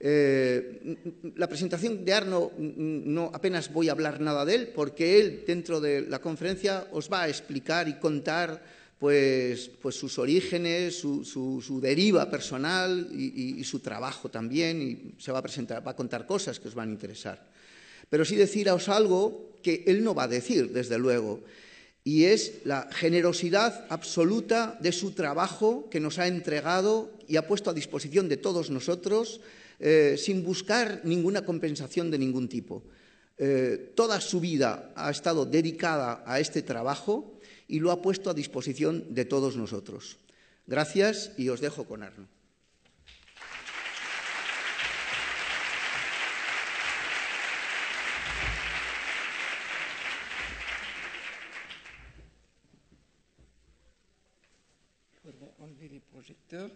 La presentación de Arno, no apenas voy a hablar nada de él, porque él, dentro de la conferencia, os va a explicar y contar pues sus orígenes, su deriva personal y su trabajo también, y se va a presentar, va a contar cosas que os van a interesar. Pero sí deciros algo que él no va a decir, desde luego, y es la generosidad absoluta de su trabajo que nos ha entregado y ha puesto a disposición de todos nosotros, sin buscar ninguna compensación de ningún tipo. Toda su vida ha estado dedicada a este trabajo y lo ha puesto a disposición de todos nosotros. Gracias y os dejo con Arno. Enlever les projecteurs.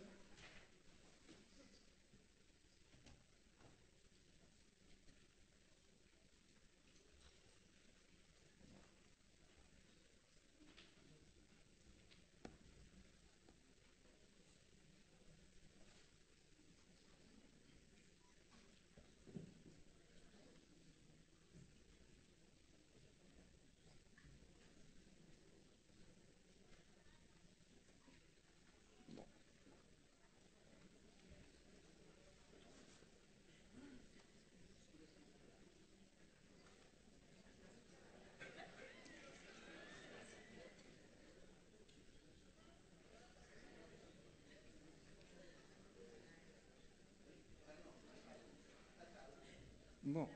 Bon.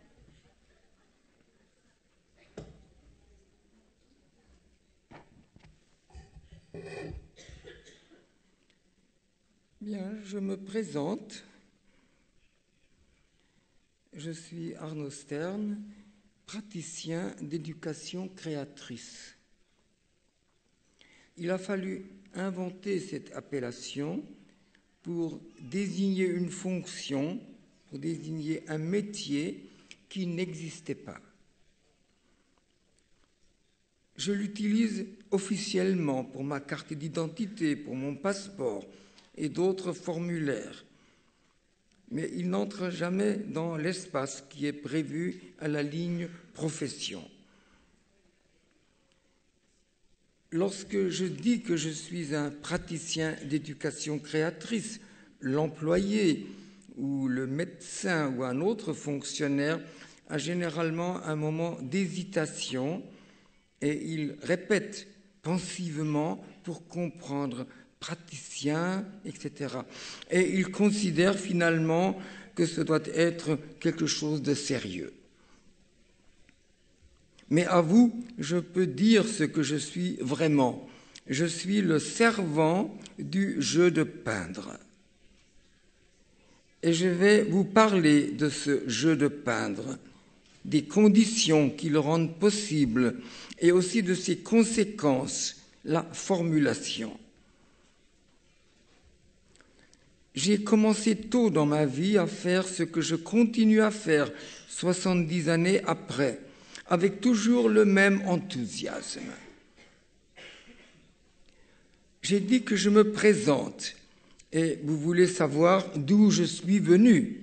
Bien, je me présente. Je suis Arno Stern, praticien d'éducation créatrice. Il a fallu inventer cette appellation pour désigner une fonction, pour désigner un métier qui n'existait pas. Je l'utilise officiellement pour ma carte d'identité, pour mon passeport et d'autres formulaires, mais il n'entre jamais dans l'espace qui est prévu à la ligne profession. Lorsque je dis que je suis un praticien d'éducation créatrice, l'employé ou le médecin ou un autre fonctionnaire a généralement un moment d'hésitation et il répète pensivement pour comprendre praticien, etc. Et il considère finalement que ce doit être quelque chose de sérieux. Mais à vous, je peux dire ce que je suis vraiment. Je suis le servant du jeu de peindre. Et je vais vous parler de ce jeu de peindre, des conditions qui le rendent possible et aussi de ses conséquences, la formulation. J'ai commencé tôt dans ma vie à faire ce que je continue à faire 70 années après, avec toujours le même enthousiasme. J'ai dit que je me présente et vous voulez savoir d'où je suis venu.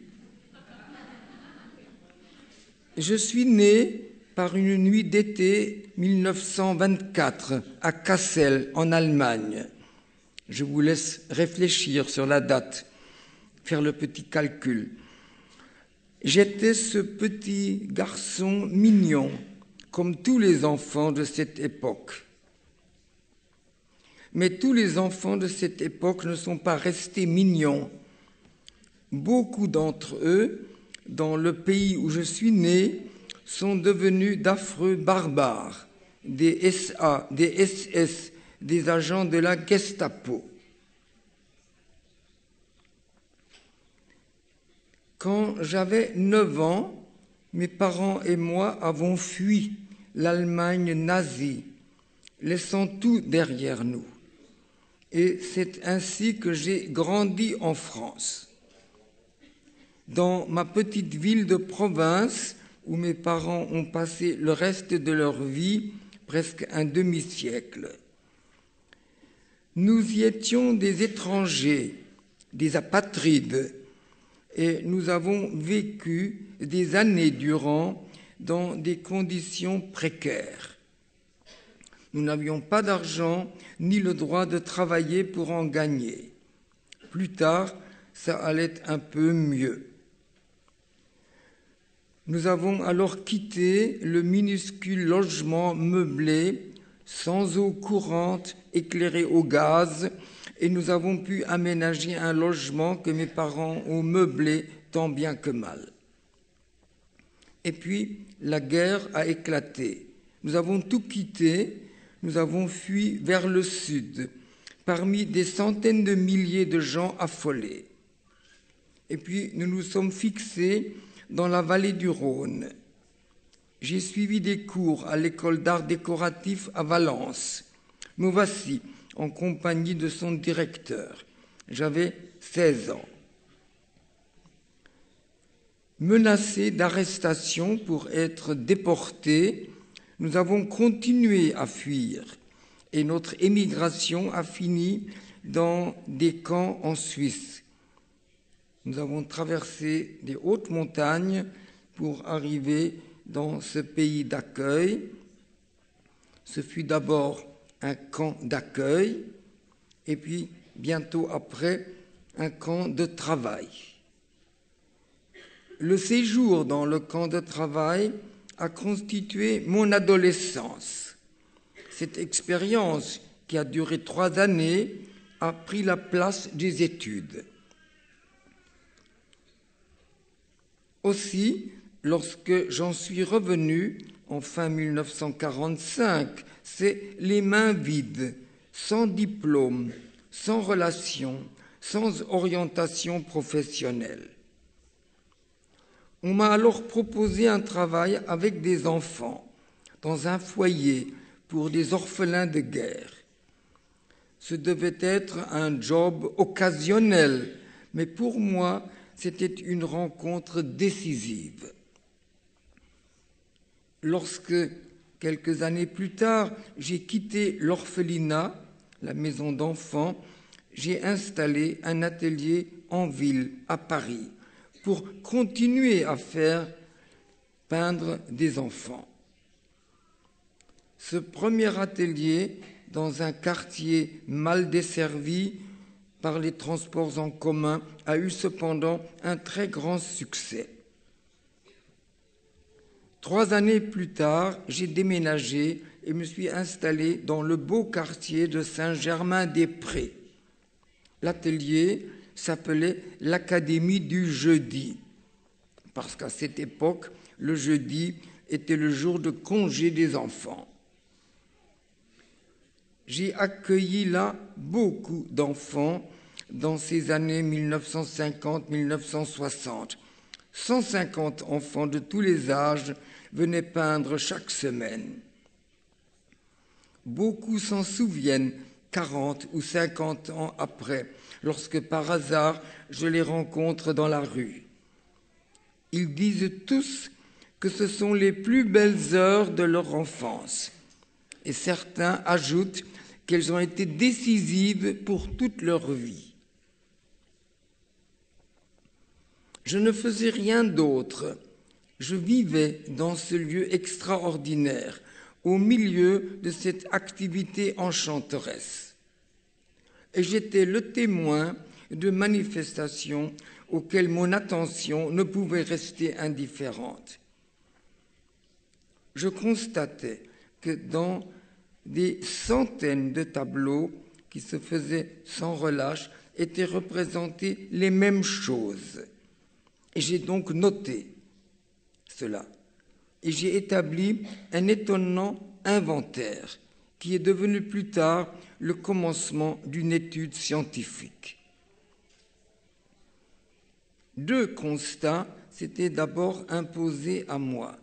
Je suis né par une nuit d'été 1924 à Kassel, en Allemagne. Je vous laisse réfléchir sur la date, faire le petit calcul. J'étais ce petit garçon mignon, comme tous les enfants de cette époque. Mais tous les enfants de cette époque ne sont pas restés mignons. Beaucoup d'entre eux, dans le pays où je suis né, sont devenus d'affreux barbares, des SA, des SS, des agents de la Gestapo. Quand j'avais 9 ans, mes parents et moi avons fui l'Allemagne nazie, laissant tout derrière nous. Et c'est ainsi que j'ai grandi en France. Dans ma petite ville de province, où mes parents ont passé le reste de leur vie, presque un demi-siècle. Nous y étions des étrangers, des apatrides, et nous avons vécu des années durant dans des conditions précaires. Nous n'avions pas d'argent ni le droit de travailler pour en gagner. Plus tard, ça allait un peu mieux. Nous avons alors quitté le minuscule logement meublé, sans eau courante, éclairé au gaz, et nous avons pu aménager un logement que mes parents ont meublé tant bien que mal. Et puis, la guerre a éclaté. Nous avons tout quitté, nous avons fui vers le sud, parmi des centaines de milliers de gens affolés. Et puis, nous nous sommes fixés dans la vallée du Rhône. J'ai suivi des cours à l'école d'art décoratif à Valence. Me voici en compagnie de son directeur. J'avais 16 ans. Menacés d'arrestation pour être déportés, nous avons continué à fuir et notre émigration a fini dans des camps en Suisse. Nous avons traversé des hautes montagnes pour arriver dans ce pays d'accueil. Ce fut d'abord un camp d'accueil et puis bientôt après un camp de travail. Le séjour dans le camp de travail a constitué mon adolescence. Cette expérience, qui a duré 3 années, a pris la place des études. Aussi, lorsque j'en suis revenu en fin 1945, c'est les mains vides, sans diplôme, sans relation, sans orientation professionnelle. On m'a alors proposé un travail avec des enfants, dans un foyer pour des orphelins de guerre. Ce devait être un job occasionnel, mais pour moi, c'était une rencontre décisive. Lorsque, quelques années plus tard, j'ai quitté l'orphelinat, la maison d'enfants, j'ai installé un atelier en ville, à Paris, pour continuer à faire peindre des enfants. Ce premier atelier, dans un quartier mal desservi par les transports en commun, a eu cependant un très grand succès. 3 années plus tard, j'ai déménagé et me suis installé dans le beau quartier de Saint-Germain-des-Prés. L'atelier s'appelait l'Académie du jeudi, parce qu'à cette époque, le jeudi était le jour de congé des enfants. J'ai accueilli là beaucoup d'enfants dans ces années 1950-1960. 150 enfants de tous les âges venaient peindre chaque semaine. Beaucoup s'en souviennent 40 ou 50 ans après, lorsque par hasard je les rencontre dans la rue. Ils disent tous que ce sont les plus belles heures de leur enfance. Et certains ajoutent qu'elles ont été décisives pour toute leur vie. Je ne faisais rien d'autre. Je vivais dans ce lieu extraordinaire, au milieu de cette activité enchanteresse. Et j'étais le témoin de manifestations auxquelles mon attention ne pouvait rester indifférente. Je constatais que dans des centaines de tableaux qui se faisaient sans relâche étaient représentés les mêmes choses. Et j'ai donc noté cela. Et j'ai établi un étonnant inventaire qui est devenu plus tard le commencement d'une étude scientifique. 2 constats s'étaient d'abord imposés à moi.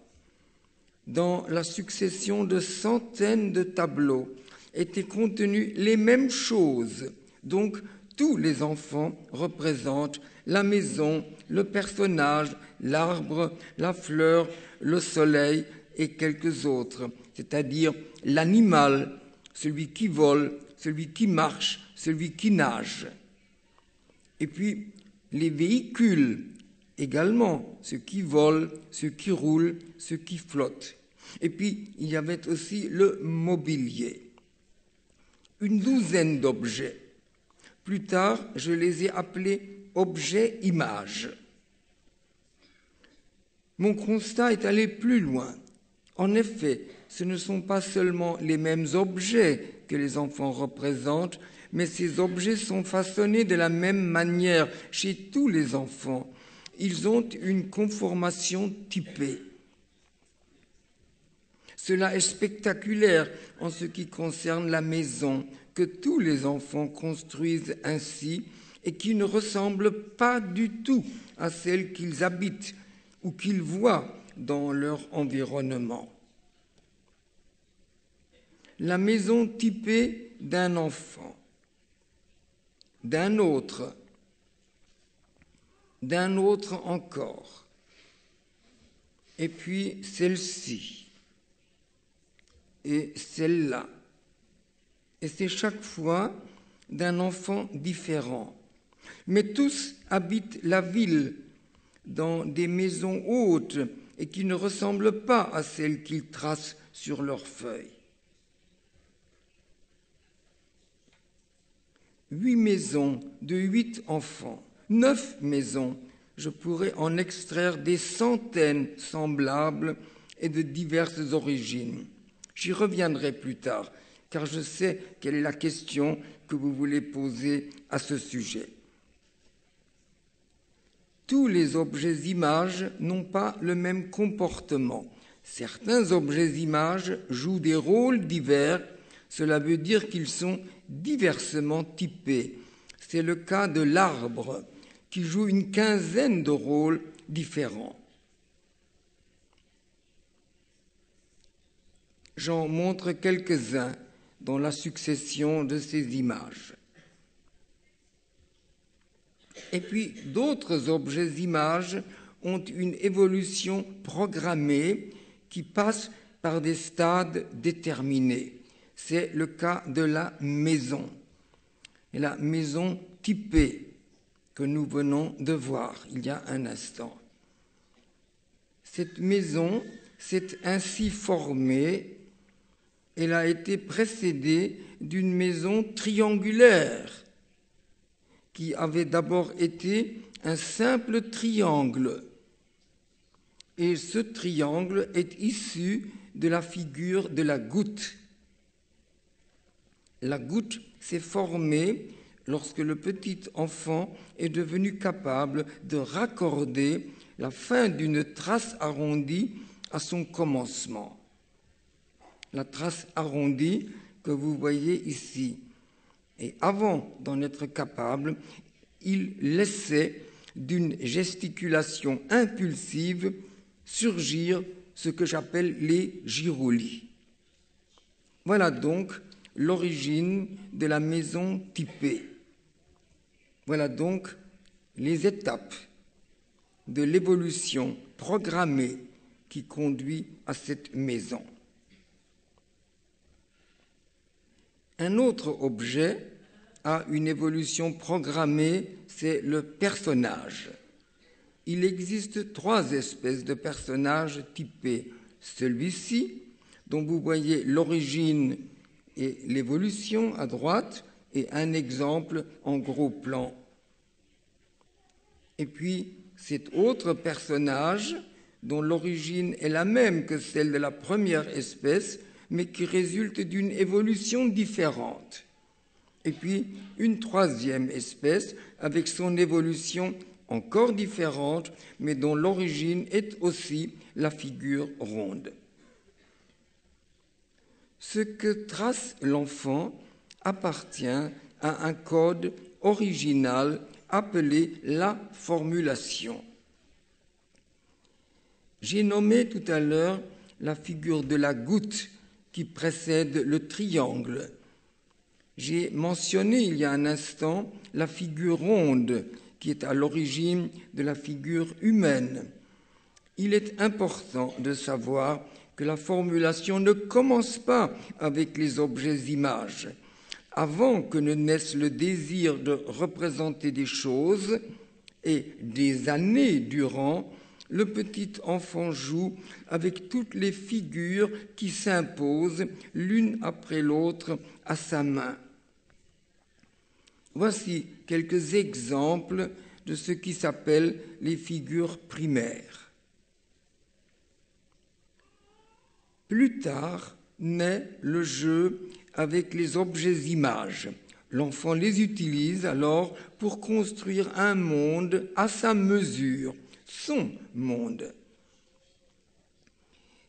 Dans la succession de centaines de tableaux étaient contenues les mêmes choses. Donc, tous les enfants représentent la maison, le personnage, l'arbre, la fleur, le soleil et quelques autres, c'est-à-dire l'animal, celui qui vole, celui qui marche, celui qui nage. Et puis, les véhicules également ce qui vole, ce qui roule, ce qui flotte. Et puis, il y avait aussi le mobilier. Une douzaine d'objets. Plus tard, je les ai appelés objets-images. Mon constat est allé plus loin. En effet, ce ne sont pas seulement les mêmes objets que les enfants représentent, mais ces objets sont façonnés de la même manière chez tous les enfants. Ils ont une conformation typée. Cela est spectaculaire en ce qui concerne la maison que tous les enfants construisent ainsi et qui ne ressemble pas du tout à celle qu'ils habitent ou qu'ils voient dans leur environnement. La maison typée d'un enfant, d'un autre encore, et puis celle-ci, et celle-là. Et c'est chaque fois d'un enfant différent. Mais tous habitent la ville dans des maisons hautes et qui ne ressemblent pas à celles qu'ils tracent sur leurs feuilles. 8 maisons de 8 enfants, 9 maisons, je pourrais en extraire des centaines semblables et de diverses origines. J'y reviendrai plus tard, car je sais quelle est la question que vous voulez poser à ce sujet. Tous les objets-images n'ont pas le même comportement. Certains objets-images jouent des rôles divers. Cela veut dire qu'ils sont diversement typés. C'est le cas de l'arbre, qui joue une quinzaine de rôles différents. J'en montre quelques-uns dans la succession de ces images. Et puis, d'autres objets-images ont une évolution programmée qui passe par des stades déterminés. C'est le cas de la maison, et la maison typée que nous venons de voir il y a un instant. Cette maison s'est ainsi formée. Elle a été précédée d'une maison triangulaire qui avait d'abord été un simple triangle. Et ce triangle est issu de la figure de la goutte. La goutte s'est formée lorsque le petit enfant est devenu capable de raccorder la fin d'une trace arrondie à son commencement. La trace arrondie que vous voyez ici. Et avant d'en être capable, il laissait d'une gesticulation impulsive surgir ce que j'appelle les gyroulies. Voilà donc l'origine de la maison typée. Voilà donc les étapes de l'évolution programmée qui conduit à cette maison. Un autre objet a une évolution programmée, c'est le personnage. Il existe 3 espèces de personnages typés. Celui-ci, dont vous voyez l'origine et l'évolution à droite, et un exemple en gros plan. Et puis, cet autre personnage, dont l'origine est la même que celle de la première espèce, mais qui résulte d'une évolution différente. Et puis, une 3e espèce, avec son évolution encore différente, mais dont l'origine est aussi la figure ronde. Ce que trace l'enfant appartient à un code original appelé la formulation. J'ai nommé tout à l'heure la figure de la goutte qui précède le triangle. J'ai mentionné il y a un instant la figure ronde qui est à l'origine de la figure humaine. Il est important de savoir que la formulation ne commence pas avec les objets-images. Avant que ne naisse le désir de représenter des choses, et des années durant, le petit enfant joue avec toutes les figures qui s'imposent l'une après l'autre à sa main. Voici quelques exemples de ce qui s'appelle les figures primaires. Plus tard naît le jeu avec les objets images. L'enfant les utilise alors pour construire un monde à sa mesure, son monde.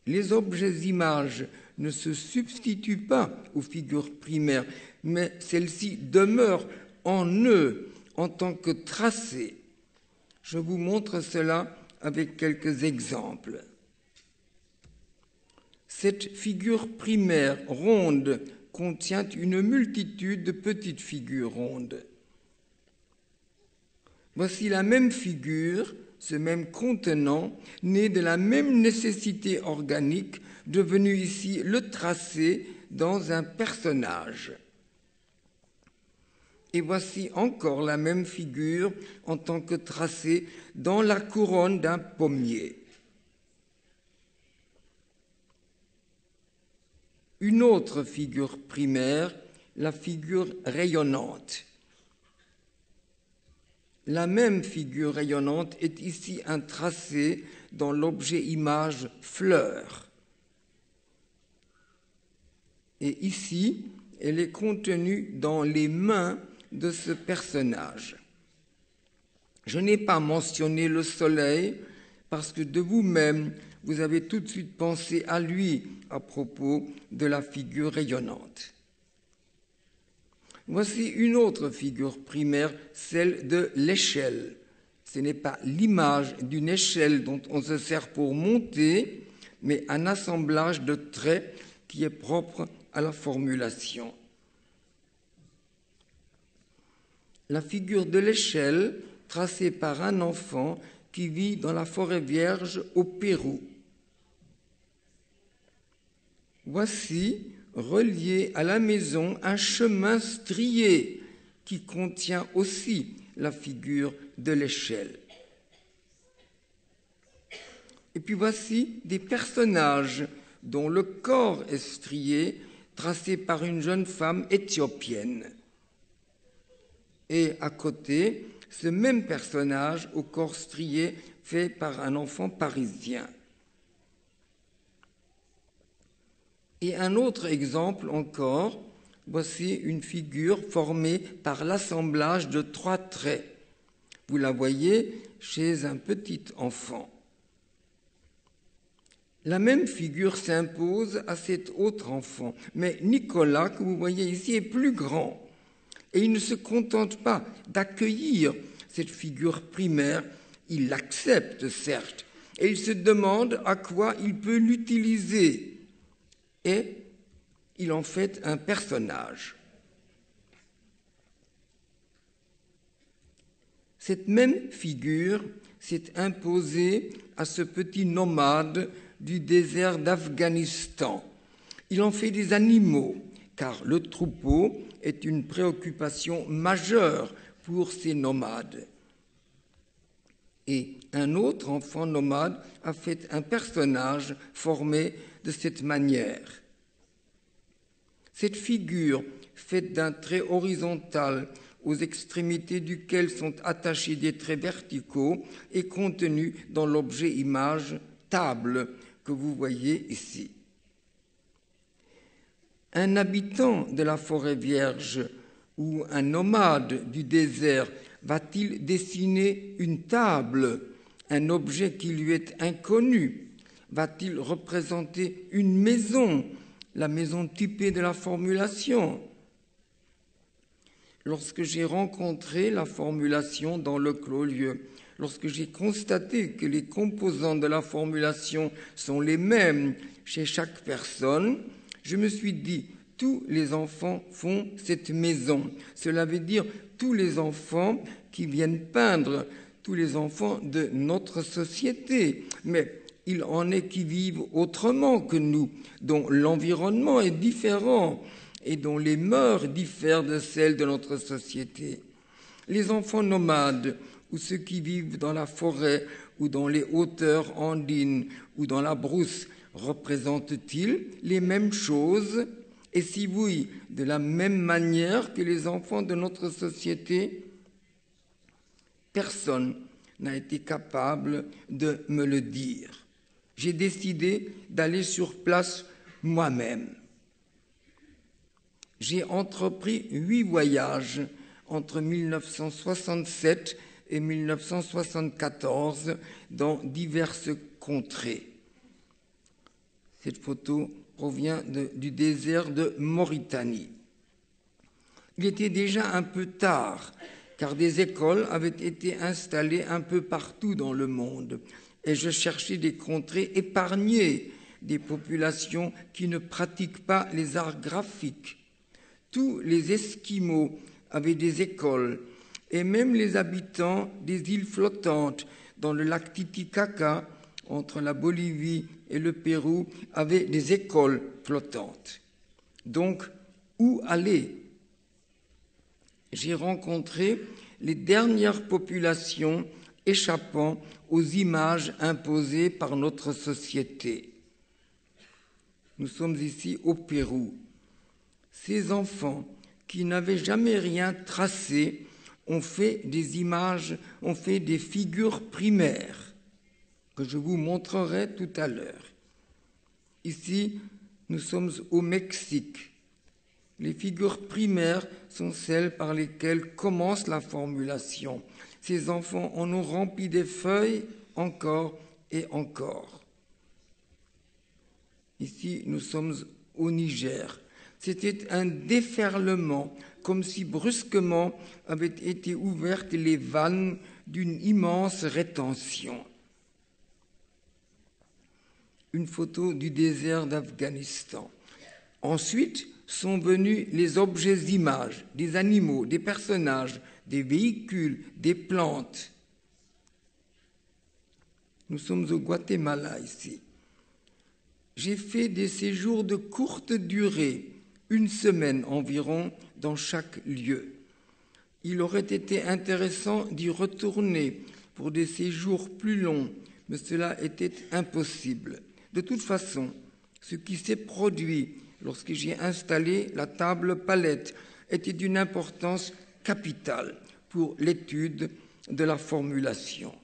Les objets images ne se substituent pas aux figures primaires, mais celles-ci demeurent en eux en tant que tracés. Je vous montre cela avec quelques exemples. Cette figure primaire ronde contient une multitude de petites figures rondes. Voici la même figure, ce même contenant, né de la même nécessité organique, devenu ici le tracé dans un personnage. Et voici encore la même figure en tant que tracé dans la couronne d'un pommier. Une autre figure primaire, la figure rayonnante. La même figure rayonnante est ici un tracé dans l'objet image fleur. Et ici, elle est contenue dans les mains de ce personnage. Je n'ai pas mentionné le soleil parce que de vous-même, vous avez tout de suite pensé à lui à propos de la figure rayonnante. Voici une autre figure primaire, celle de l'échelle. Ce n'est pas l'image d'une échelle dont on se sert pour monter, mais un assemblage de traits qui est propre à la formulation. La figure de l'échelle, tracée par un enfant qui vit dans la forêt vierge au Pérou. Voici, relié à la maison, un chemin strié qui contient aussi la figure de l'échelle. Et puis voici des personnages dont le corps est strié, tracé par une jeune femme éthiopienne. Et à côté, ce même personnage au corps strié fait par un enfant parisien. Et un autre exemple encore, voici une figure formée par l'assemblage de 3 traits. Vous la voyez chez un petit enfant. La même figure s'impose à cet autre enfant, mais Nicolas, que vous voyez ici, est plus grand. Et il ne se contente pas d'accueillir cette figure primaire, il l'accepte certes, et il se demande à quoi il peut l'utiliser. Et il en fait un personnage. Cette même figure s'est imposée à ce petit nomade du désert d'Afghanistan. Il en fait des animaux, car le troupeau est une préoccupation majeure pour ces nomades. Et un autre enfant nomade a fait un personnage formé de cette manière. Cette figure, faite d'un trait horizontal aux extrémités duquel sont attachés des traits verticaux, est contenue dans l'objet image table que vous voyez ici. Un habitant de la forêt vierge ou un nomade du désert va-t-il dessiner une table, un objet qui lui est inconnu? Va-t-il représenter une maison, la maison typée de la formulation? Lorsque j'ai rencontré la formulation dans le clos-lieu, lorsque j'ai constaté que les composants de la formulation sont les mêmes chez chaque personne, je me suis dit, tous les enfants font cette maison. Cela veut dire tous les enfants qui viennent peindre, tous les enfants de notre société. Mais il en est qui vivent autrement que nous, dont l'environnement est différent et dont les mœurs diffèrent de celles de notre société. Les enfants nomades ou ceux qui vivent dans la forêt ou dans les hauteurs andines ou dans la brousse représentent-ils les mêmes choses? Et si oui, de la même manière que les enfants de notre société? Personne n'a été capable de me le dire. J'ai décidé d'aller sur place moi-même. J'ai entrepris 8 voyages entre 1967 et 1974 dans diverses contrées. Cette photo provient du désert de Mauritanie. Il était déjà un peu tard, car des écoles avaient été installées un peu partout dans le monde, et je cherchais des contrées épargnées des populations qui ne pratiquent pas les arts graphiques. Tous les Esquimaux avaient des écoles, et même les habitants des îles flottantes dans le lac Titicaca, entre la Bolivie et le Pérou, avaient des écoles flottantes. Donc, où aller? J'ai rencontré les dernières populations échappant aux images imposées par notre société. Nous sommes ici au Pérou. Ces enfants qui n'avaient jamais rien tracé ont fait des images, ont fait des figures primaires que je vous montrerai tout à l'heure. Ici, nous sommes au Mexique. Les figures primaires sont celles par lesquelles commence la formulation. Ces enfants en ont rempli des feuilles encore et encore. Ici, nous sommes au Niger. C'était un déferlement, comme si brusquement avaient été ouvertes les vannes d'une immense rétention. Une photo du désert d'Afghanistan. Ensuite sont venus les objets images, des animaux, des personnages, des véhicules, des plantes. Nous sommes au Guatemala ici. J'ai fait des séjours de courte durée, 1 semaine environ, dans chaque lieu. Il aurait été intéressant d'y retourner pour des séjours plus longs, mais cela était impossible. De toute façon, ce qui s'est produit lorsque j'ai installé la table palette était d'une importance capitale pour l'étude de la formulation.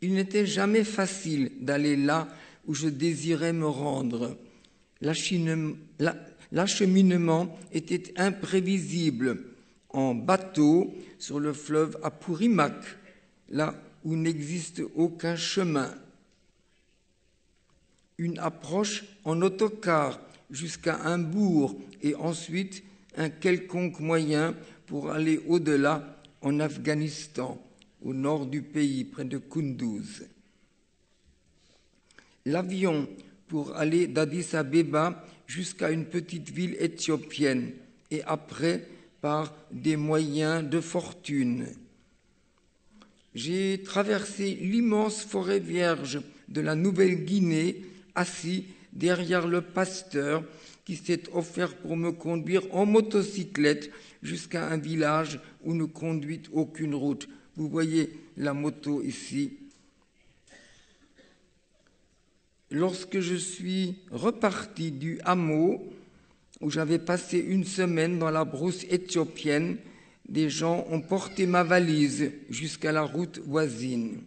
Il n'était jamais facile d'aller là où je désirais me rendre. L'acheminement était imprévisible en bateau sur le fleuve Apurimac, là où n'existe aucun chemin. Une approche en autocar jusqu'à un bourg et ensuite un quelconque moyen pour aller au-delà en Afghanistan, au nord du pays, près de Kunduz. L'avion pour aller d'Addis Abeba jusqu'à une petite ville éthiopienne et après par des moyens de fortune. J'ai traversé l'immense forêt vierge de la Nouvelle-Guinée, assis derrière le pasteur qui s'est offert pour me conduire en motocyclette jusqu'à un village où ne conduit aucune route. Vous voyez la moto ici. Lorsque je suis reparti du hameau, où j'avais passé 1 semaine dans la brousse éthiopienne, des gens ont porté ma valise jusqu'à la route voisine.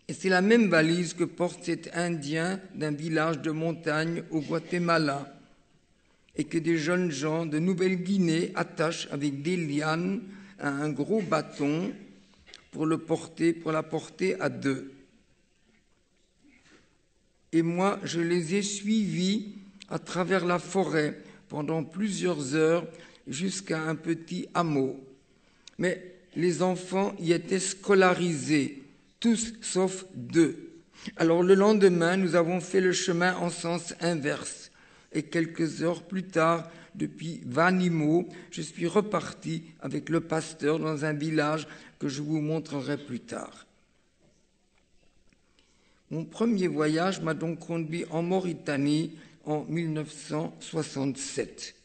Et c'est la même valise que porte cet Indien d'un village de montagne au Guatemala et que des jeunes gens de Nouvelle-Guinée attachent avec des lianes à un gros bâton pour la porter à 2. Et moi, je les ai suivis à travers la forêt pendant plusieurs heures jusqu'à un petit hameau. Mais les enfants y étaient scolarisés, tous sauf 2. Alors le lendemain, nous avons fait le chemin en sens inverse. Et quelques heures plus tard, depuis Vanimo, je suis reparti avec le pasteur dans un village que je vous montrerai plus tard. Mon premier voyage m'a donc conduit en Mauritanie en 1967.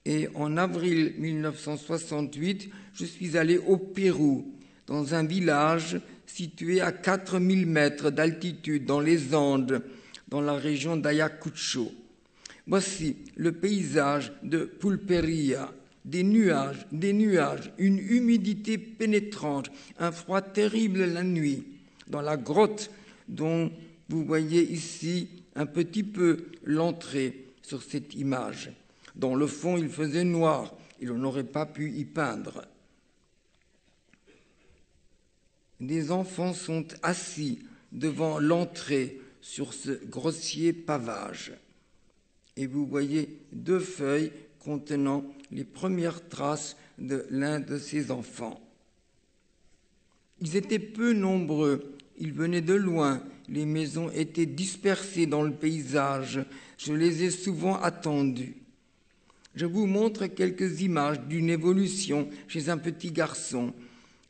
Et en avril 1968, je suis allé au Pérou, dans un village situé à 4000 mètres d'altitude dans les Andes, dans la région d'Ayacucho. Voici le paysage de Pulperia, des nuages, une humidité pénétrante, un froid terrible la nuit. Dans la grotte dont vous voyez ici un petit peu l'entrée sur cette image. Dans le fond, il faisait noir et l'on n'aurait pas pu y peindre. Des enfants sont assis devant l'entrée sur ce grossier pavage. Et vous voyez 2 feuilles contenant les premières traces de l'un de ces enfants. Ils étaient peu nombreux, ils venaient de loin, les maisons étaient dispersées dans le paysage, je les ai souvent attendus. Je vous montre quelques images d'une évolution chez un petit garçon.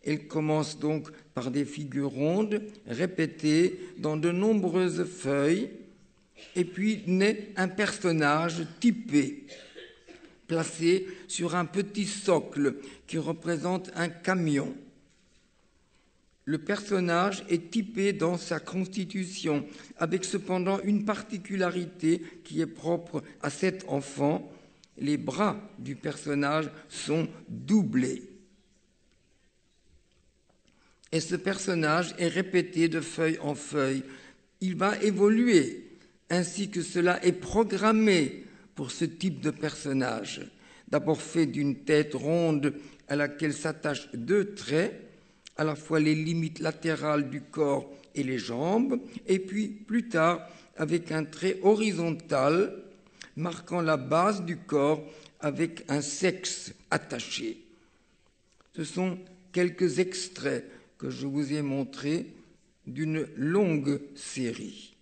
Elle commence donc par des figures rondes, répétées dans de nombreuses feuilles, et puis naît un personnage typé, placé sur un petit socle qui représente un camion. Le personnage est typé dans sa constitution, avec cependant une particularité qui est propre à cet enfant. Les bras du personnage sont doublés. Et ce personnage est répété de feuille en feuille. Il va évoluer, ainsi que cela est programmé pour ce type de personnage. D'abord fait d'une tête ronde à laquelle s'attachent 2 traits, à la fois les limites latérales du corps et les jambes, et puis plus tard avec un trait horizontal marquant la base du corps avec un sexe attaché. Ce sont quelques extraits que je vous ai montrés d'une longue série.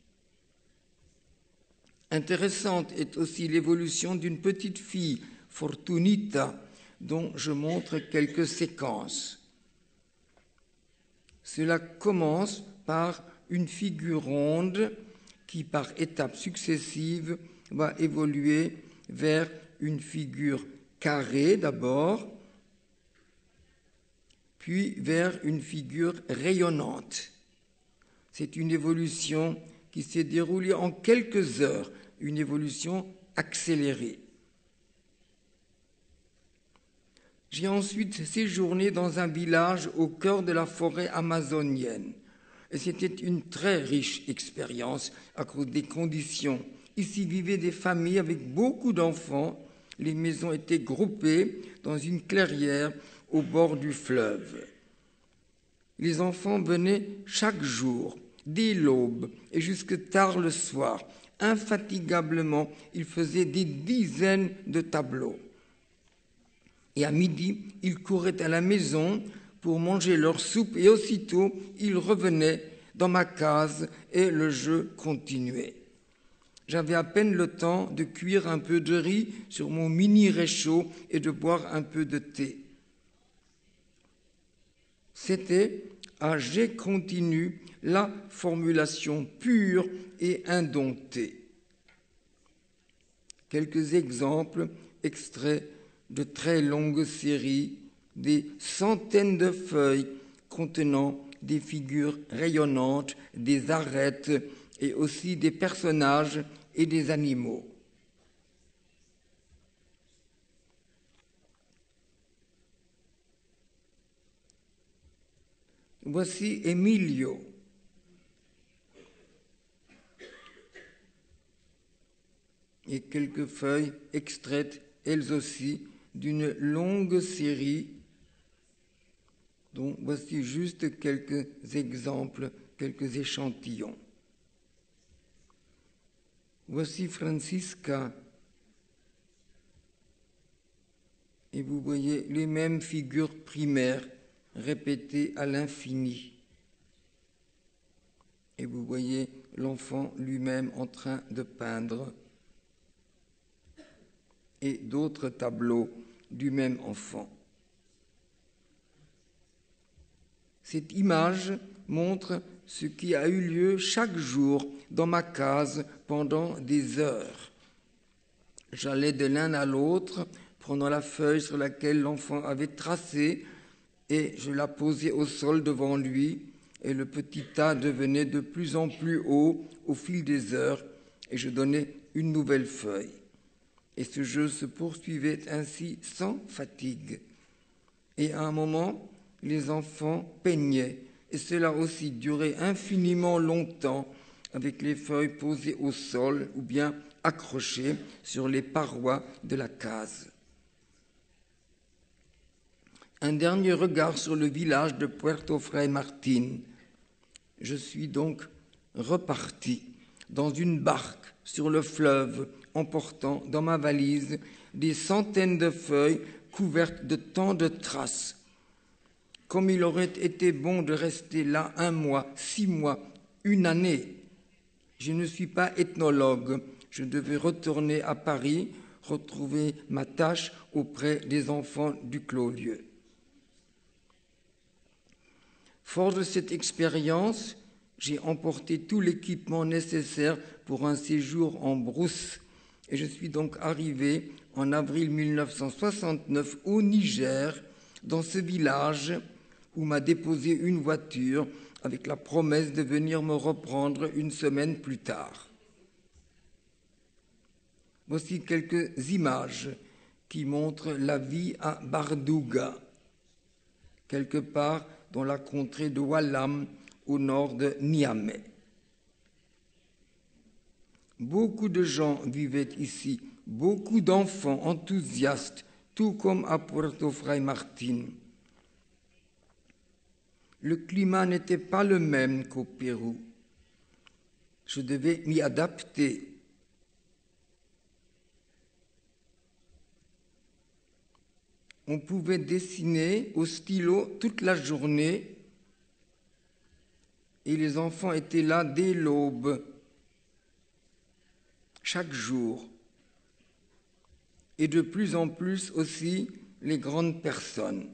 Intéressante est aussi l'évolution d'une petite fille, Fortunita, dont je montre quelques séquences. Cela commence par une figure ronde qui, par étapes successives, va évoluer vers une figure carrée d'abord, puis vers une figure rayonnante. C'est une évolution qui s'est déroulée en quelques heures, une évolution accélérée. J'ai ensuite séjourné dans un village au cœur de la forêt amazonienne. Et c'était une très riche expérience à cause des conditions. Ici vivaient des familles avec beaucoup d'enfants. Les maisons étaient groupées dans une clairière au bord du fleuve. Les enfants venaient chaque jour, dès l'aube et jusque tard le soir. Infatigablement, ils faisaient des dizaines de tableaux. Et à midi, ils couraient à la maison pour manger leur soupe et aussitôt, ils revenaient dans ma case et le jeu continuait. J'avais à peine le temps de cuire un peu de riz sur mon mini réchaud et de boire un peu de thé. C'était à jet continu la formulation pure et indomptée. Quelques exemples extraits de très longues séries, des centaines de feuilles contenant des figures rayonnantes, des arêtes et aussi des personnages et des animaux. Voici Emilio. Et quelques feuilles extraites, elles aussi, d'une longue série dont voici juste quelques exemples, quelques échantillons. Voici Francisca. Et vous voyez les mêmes figures primaires répétées à l'infini. Et vous voyez l'enfant lui-même en train de peindre. Et d'autres tableaux du même enfant. Cette image montre ce qui a eu lieu chaque jour dans ma case pendant des heures. J'allais de l'un à l'autre, prenant la feuille sur laquelle l'enfant avait tracé, et je la posais au sol devant lui, et le petit tas devenait de plus en plus haut au fil des heures, et je donnais une nouvelle feuille. Et ce jeu se poursuivait ainsi sans fatigue. Et à un moment, les enfants peignaient, et cela aussi durait infiniment longtemps, avec les feuilles posées au sol ou bien accrochées sur les parois de la case. Un dernier regard sur le village de Puerto Fray Martín. Je suis donc reparti dans une barque sur le fleuve, emportant dans ma valise des centaines de feuilles couvertes de tant de traces. Comme il aurait été bon de rester là 1 mois, 6 mois, 1 année. Je ne suis pas ethnologue, je devais retourner à Paris, retrouver ma tâche auprès des enfants du Clos-Lieu. Fort de cette expérience, j'ai emporté tout l'équipement nécessaire pour un séjour en brousse et je suis donc arrivé en avril 1969 au Niger, dans ce village où m'a déposé une voiture avec la promesse de venir me reprendre 1 semaine plus tard. Voici quelques images qui montrent la vie à Bardouga, quelque part dans la contrée de Walam, au nord de Niamey. Beaucoup de gens vivaient ici, beaucoup d'enfants enthousiastes, tout comme à Puerto Fray Martín. Le climat n'était pas le même qu'au Pérou. Je devais m'y adapter. On pouvait dessiner au stylo toute la journée et les enfants étaient là dès l'aube, chaque jour. Et de plus en plus aussi les grandes personnes.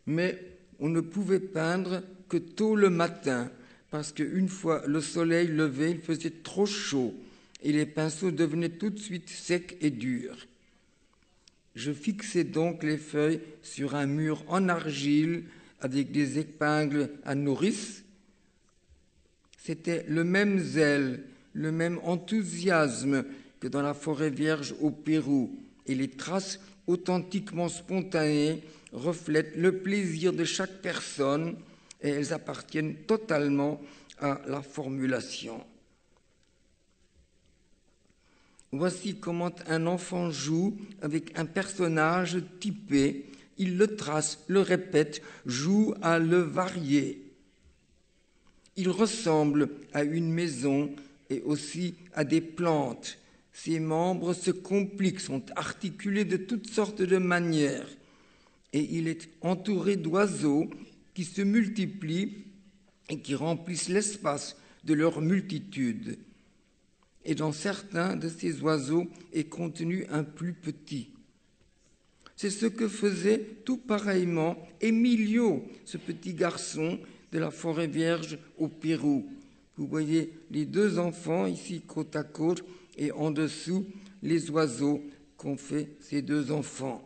Mais on ne pouvait peindre que tôt le matin, parce qu'une fois le soleil levé, il faisait trop chaud et les pinceaux devenaient tout de suite secs et durs. Je fixais donc les feuilles sur un mur en argile avec des épingles à nourrice. C'était le même zèle, le même enthousiasme que dans la forêt vierge au Pérou, et les traces authentiquement spontanées reflètent le plaisir de chaque personne et elles appartiennent totalement à la formulation. Voici comment un enfant joue avec un personnage typé. Il le trace, le répète, joue à le varier. Il ressemble à une maison et aussi à des plantes. Ses membres se compliquent, sont articulés de toutes sortes de manières. Et il est entouré d'oiseaux qui se multiplient et qui remplissent l'espace de leur multitude. Et dans certains de ces oiseaux est contenu un plus petit. C'est ce que faisait tout pareillement Emilio, ce petit garçon de la forêt vierge au Pérou. Vous voyez les 2 enfants ici côte à côte et en dessous les oiseaux qu'ont fait ces 2 enfants.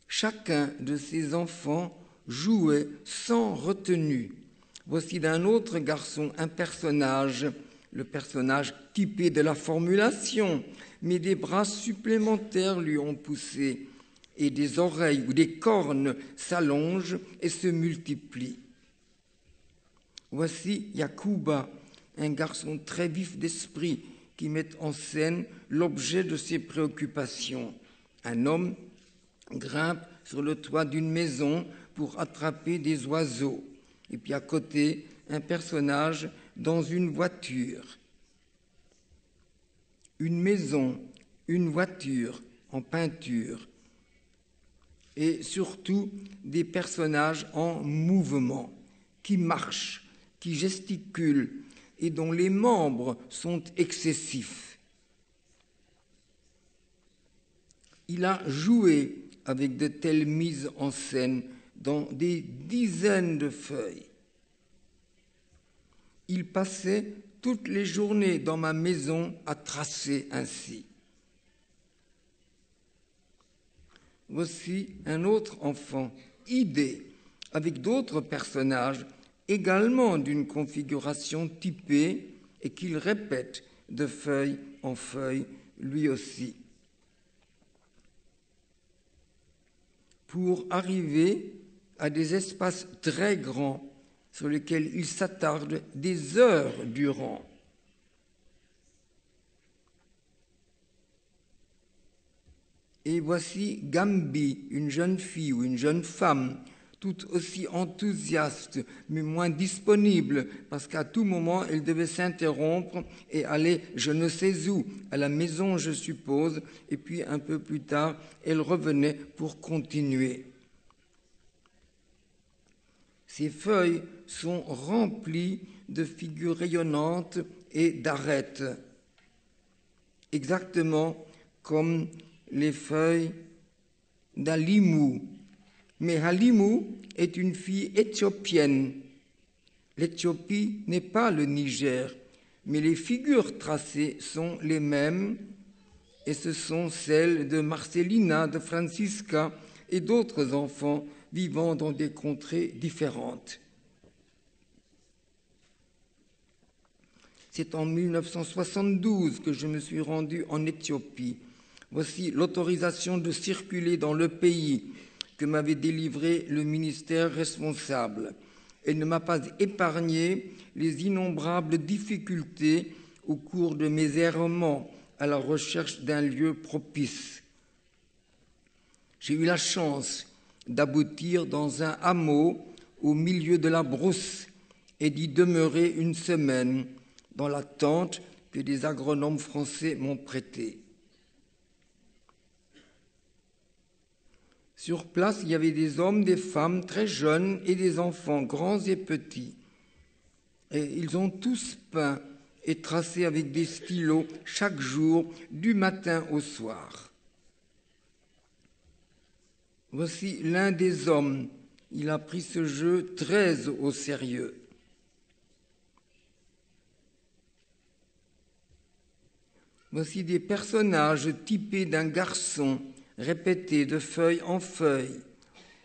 Chacun de ces enfants jouait sans retenue. Voici d'un autre garçon un personnage, le personnage typé de la formulation, mais des bras supplémentaires lui ont poussé et des oreilles ou des cornes s'allongent et se multiplient. Voici Yakuba, un garçon très vif d'esprit qui met en scène l'objet de ses préoccupations. Un homme grimpe sur le toit d'une maison pour attraper des oiseaux. Et puis à côté, un personnage dans une voiture. Une maison, une voiture en peinture. Et surtout des personnages en mouvement, qui marchent, qui gesticulent et dont les membres sont excessifs. Il a joué avec de telles mises en scène dans des dizaines de feuilles. Il passait toutes les journées dans ma maison à tracer ainsi. Voici un autre enfant, idée, avec d'autres personnages également d'une configuration typée et qu'il répète de feuille en feuille lui aussi. Pour arriver à des espaces très grands sur lesquels il s'attarde des heures durant. Et voici Gambi, une jeune fille ou une jeune femme, tout aussi enthousiaste, mais moins disponible, parce qu'à tout moment, elle devait s'interrompre et aller je ne sais où, à la maison, je suppose, et puis un peu plus tard, elle revenait pour continuer. Ces feuilles sont remplies de figures rayonnantes et d'arêtes, exactement comme les feuilles d'Halimou. Mais Halimou est une fille éthiopienne. L'Éthiopie n'est pas le Niger, mais les figures tracées sont les mêmes, et ce sont celles de Marcelina, de Francisca et d'autres enfants vivant dans des contrées différentes. C'est en 1972 que je me suis rendu en Éthiopie. Voici l'autorisation de circuler dans le pays que m'avait délivré le ministère responsable. Elle ne m'a pas épargné les innombrables difficultés au cours de mes errements à la recherche d'un lieu propice. J'ai eu la chance d'aboutir dans un hameau au milieu de la brousse et d'y demeurer une semaine dans la tente que des agronomes français m'ont prêtée. Sur place, il y avait des hommes, des femmes très jeunes et des enfants, grands et petits. Et ils ont tous peint et tracé avec des stylos chaque jour, du matin au soir. Voici l'un des hommes. Il a pris ce jeu très au sérieux. Voici des personnages typés d'un garçon, répétés de feuille en feuille,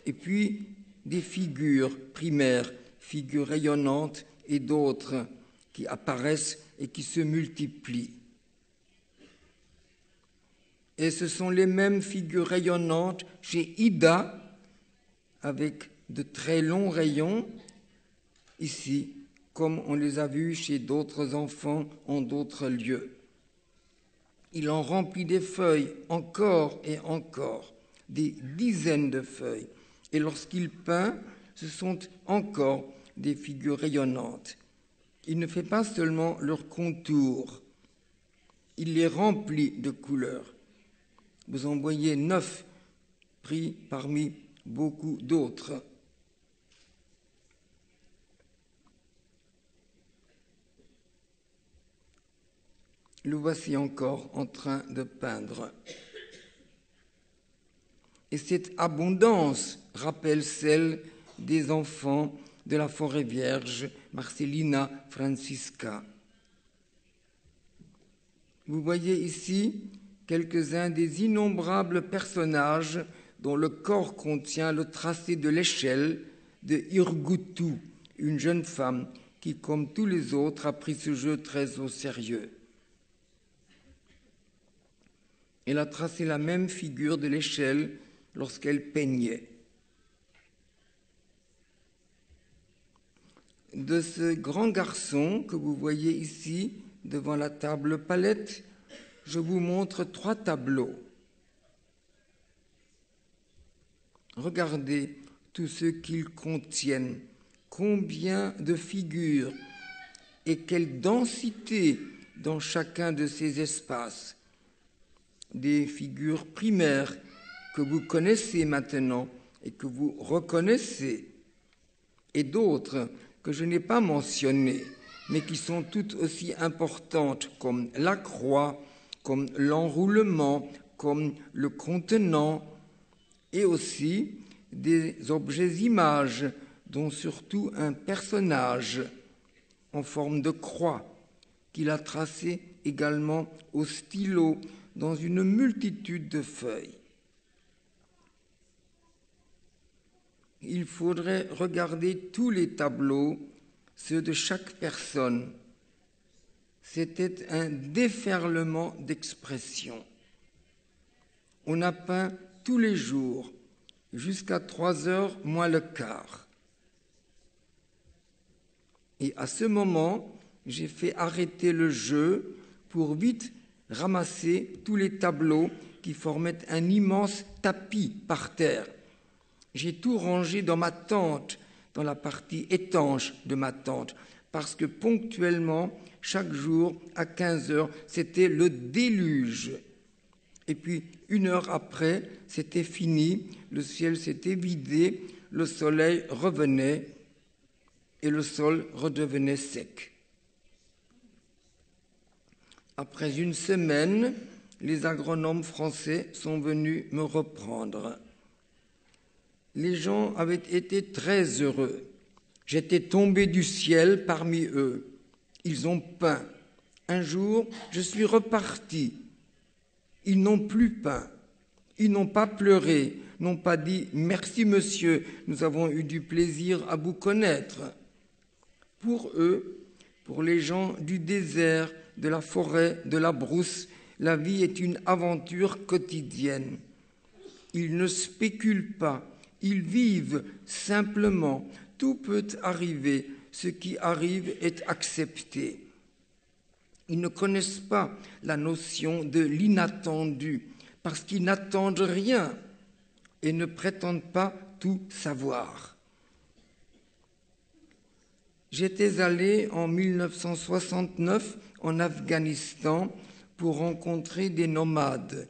et puis des figures primaires, figures rayonnantes et d'autres qui apparaissent et qui se multiplient. Et ce sont les mêmes figures rayonnantes chez Ida, avec de très longs rayons, ici, comme on les a vus chez d'autres enfants en d'autres lieux. Il en remplit des feuilles encore et encore, des dizaines de feuilles. Et lorsqu'il peint, ce sont encore des figures rayonnantes. Il ne fait pas seulement leurs contours, il les remplit de couleurs. Vous en voyez 9 pris parmi beaucoup d'autres. Le voici encore en train de peindre. Et cette abondance rappelle celle des enfants de la forêt vierge, Marcelina, Francisca. Vous voyez ici quelques-uns des innombrables personnages dont le corps contient le tracé de l'échelle de Irgutu, une jeune femme qui, comme tous les autres, a pris ce jeu très au sérieux. Elle a tracé la même figure de l'échelle lorsqu'elle peignait. De ce grand garçon que vous voyez ici devant la table palette, je vous montre 3 tableaux. Regardez tout ce qu'ils contiennent, combien de figures et quelle densité dans chacun de ces espaces. Des figures primaires que vous connaissez maintenant et que vous reconnaissez, et d'autres que je n'ai pas mentionnées, mais qui sont toutes aussi importantes, comme la croix, comme l'enroulement, comme le contenant, et aussi des objets-images, dont surtout un personnage en forme de croix, qu'il a tracées également au stylo dans une multitude de feuilles. Il faudrait regarder tous les tableaux, ceux de chaque personne. C'était un déferlement d'expression. On a peint tous les jours, jusqu'à 3h moins le quart. Et à ce moment, j'ai fait arrêter le jeu pour vite ramasser tous les tableaux qui formaient un immense tapis par terre. J'ai tout rangé dans ma tente, dans la partie étanche de ma tente, parce que ponctuellement, chaque jour, à 15h, c'était le déluge. Et puis, 1 heure après, c'était fini, le ciel s'était vidé, le soleil revenait et le sol redevenait sec. Après 1 semaine, les agronomes français sont venus me reprendre. Les gens avaient été très heureux. J'étais tombé du ciel parmi eux. Ils ont peint. Un jour, je suis reparti. Ils n'ont plus peint. Ils n'ont pas pleuré, n'ont pas dit « Merci, monsieur, nous avons eu du plaisir à vous connaître ». Pour eux, pour les gens du désert, de la forêt, de la brousse, la vie est une aventure quotidienne. Ils ne spéculent pas, ils vivent simplement. Tout peut arriver, ce qui arrive est accepté. Ils ne connaissent pas la notion de l'inattendu, parce qu'ils n'attendent rien et ne prétendent pas tout savoir. J'étais allé en 1969 en Afghanistan pour rencontrer des nomades.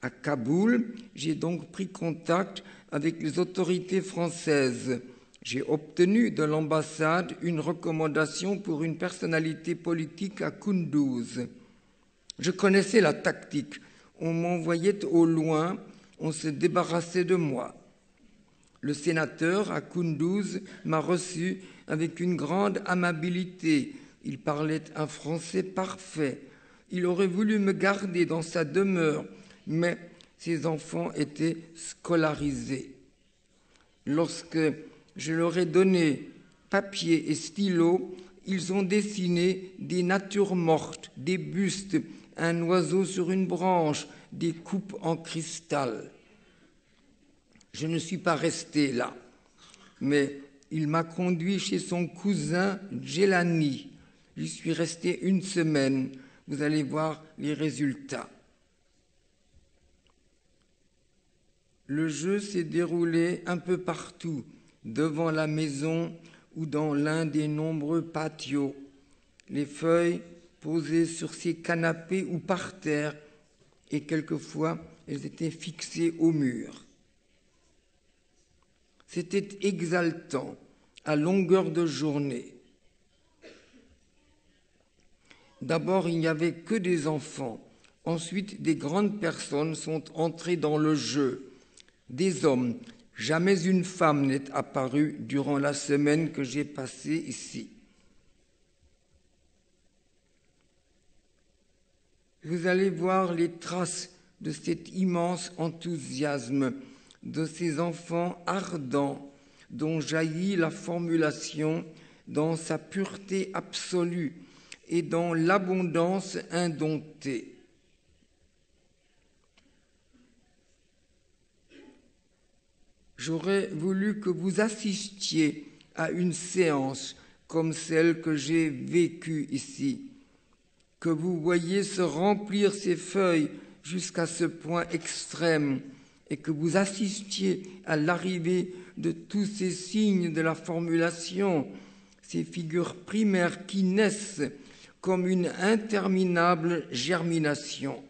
À Kaboul, j'ai donc pris contact avec les autorités françaises. J'ai obtenu de l'ambassade une recommandation pour une personnalité politique à Kunduz. Je connaissais la tactique. On m'envoyait au loin, on se débarrassait de moi. Le sénateur à Kunduz m'a reçu avec une grande amabilité. Il parlait un français parfait. Il aurait voulu me garder dans sa demeure, mais ses enfants étaient scolarisés. Lorsque je leur ai donné papier et stylo, ils ont dessiné des natures mortes, des bustes, un oiseau sur une branche, des coupes en cristal. Je ne suis pas resté là, mais il m'a conduit chez son cousin Djelani. J'y suis resté 1 semaine. Vous allez voir les résultats. Le jeu s'est déroulé un peu partout, devant la maison ou dans l'un des nombreux patios. Les feuilles posées sur ces canapés ou par terre, et quelquefois elles étaient fixées au mur. C'était exaltant, à longueur de journée. D'abord, il n'y avait que des enfants. Ensuite, des grandes personnes sont entrées dans le jeu. Des hommes. Jamais une femme n'est apparue durant la semaine que j'ai passée ici. Vous allez voir les traces de cet immense enthousiasme, de ces enfants ardents dont jaillit la formulation dans sa pureté absolue et dans l'abondance indomptée. J'aurais voulu que vous assistiez à une séance comme celle que j'ai vécue ici, que vous voyiez se remplir ces feuilles jusqu'à ce point extrême et que vous assistiez à l'arrivée de tous ces signes de la formulation, ces figures primaires qui naissent comme une interminable germination.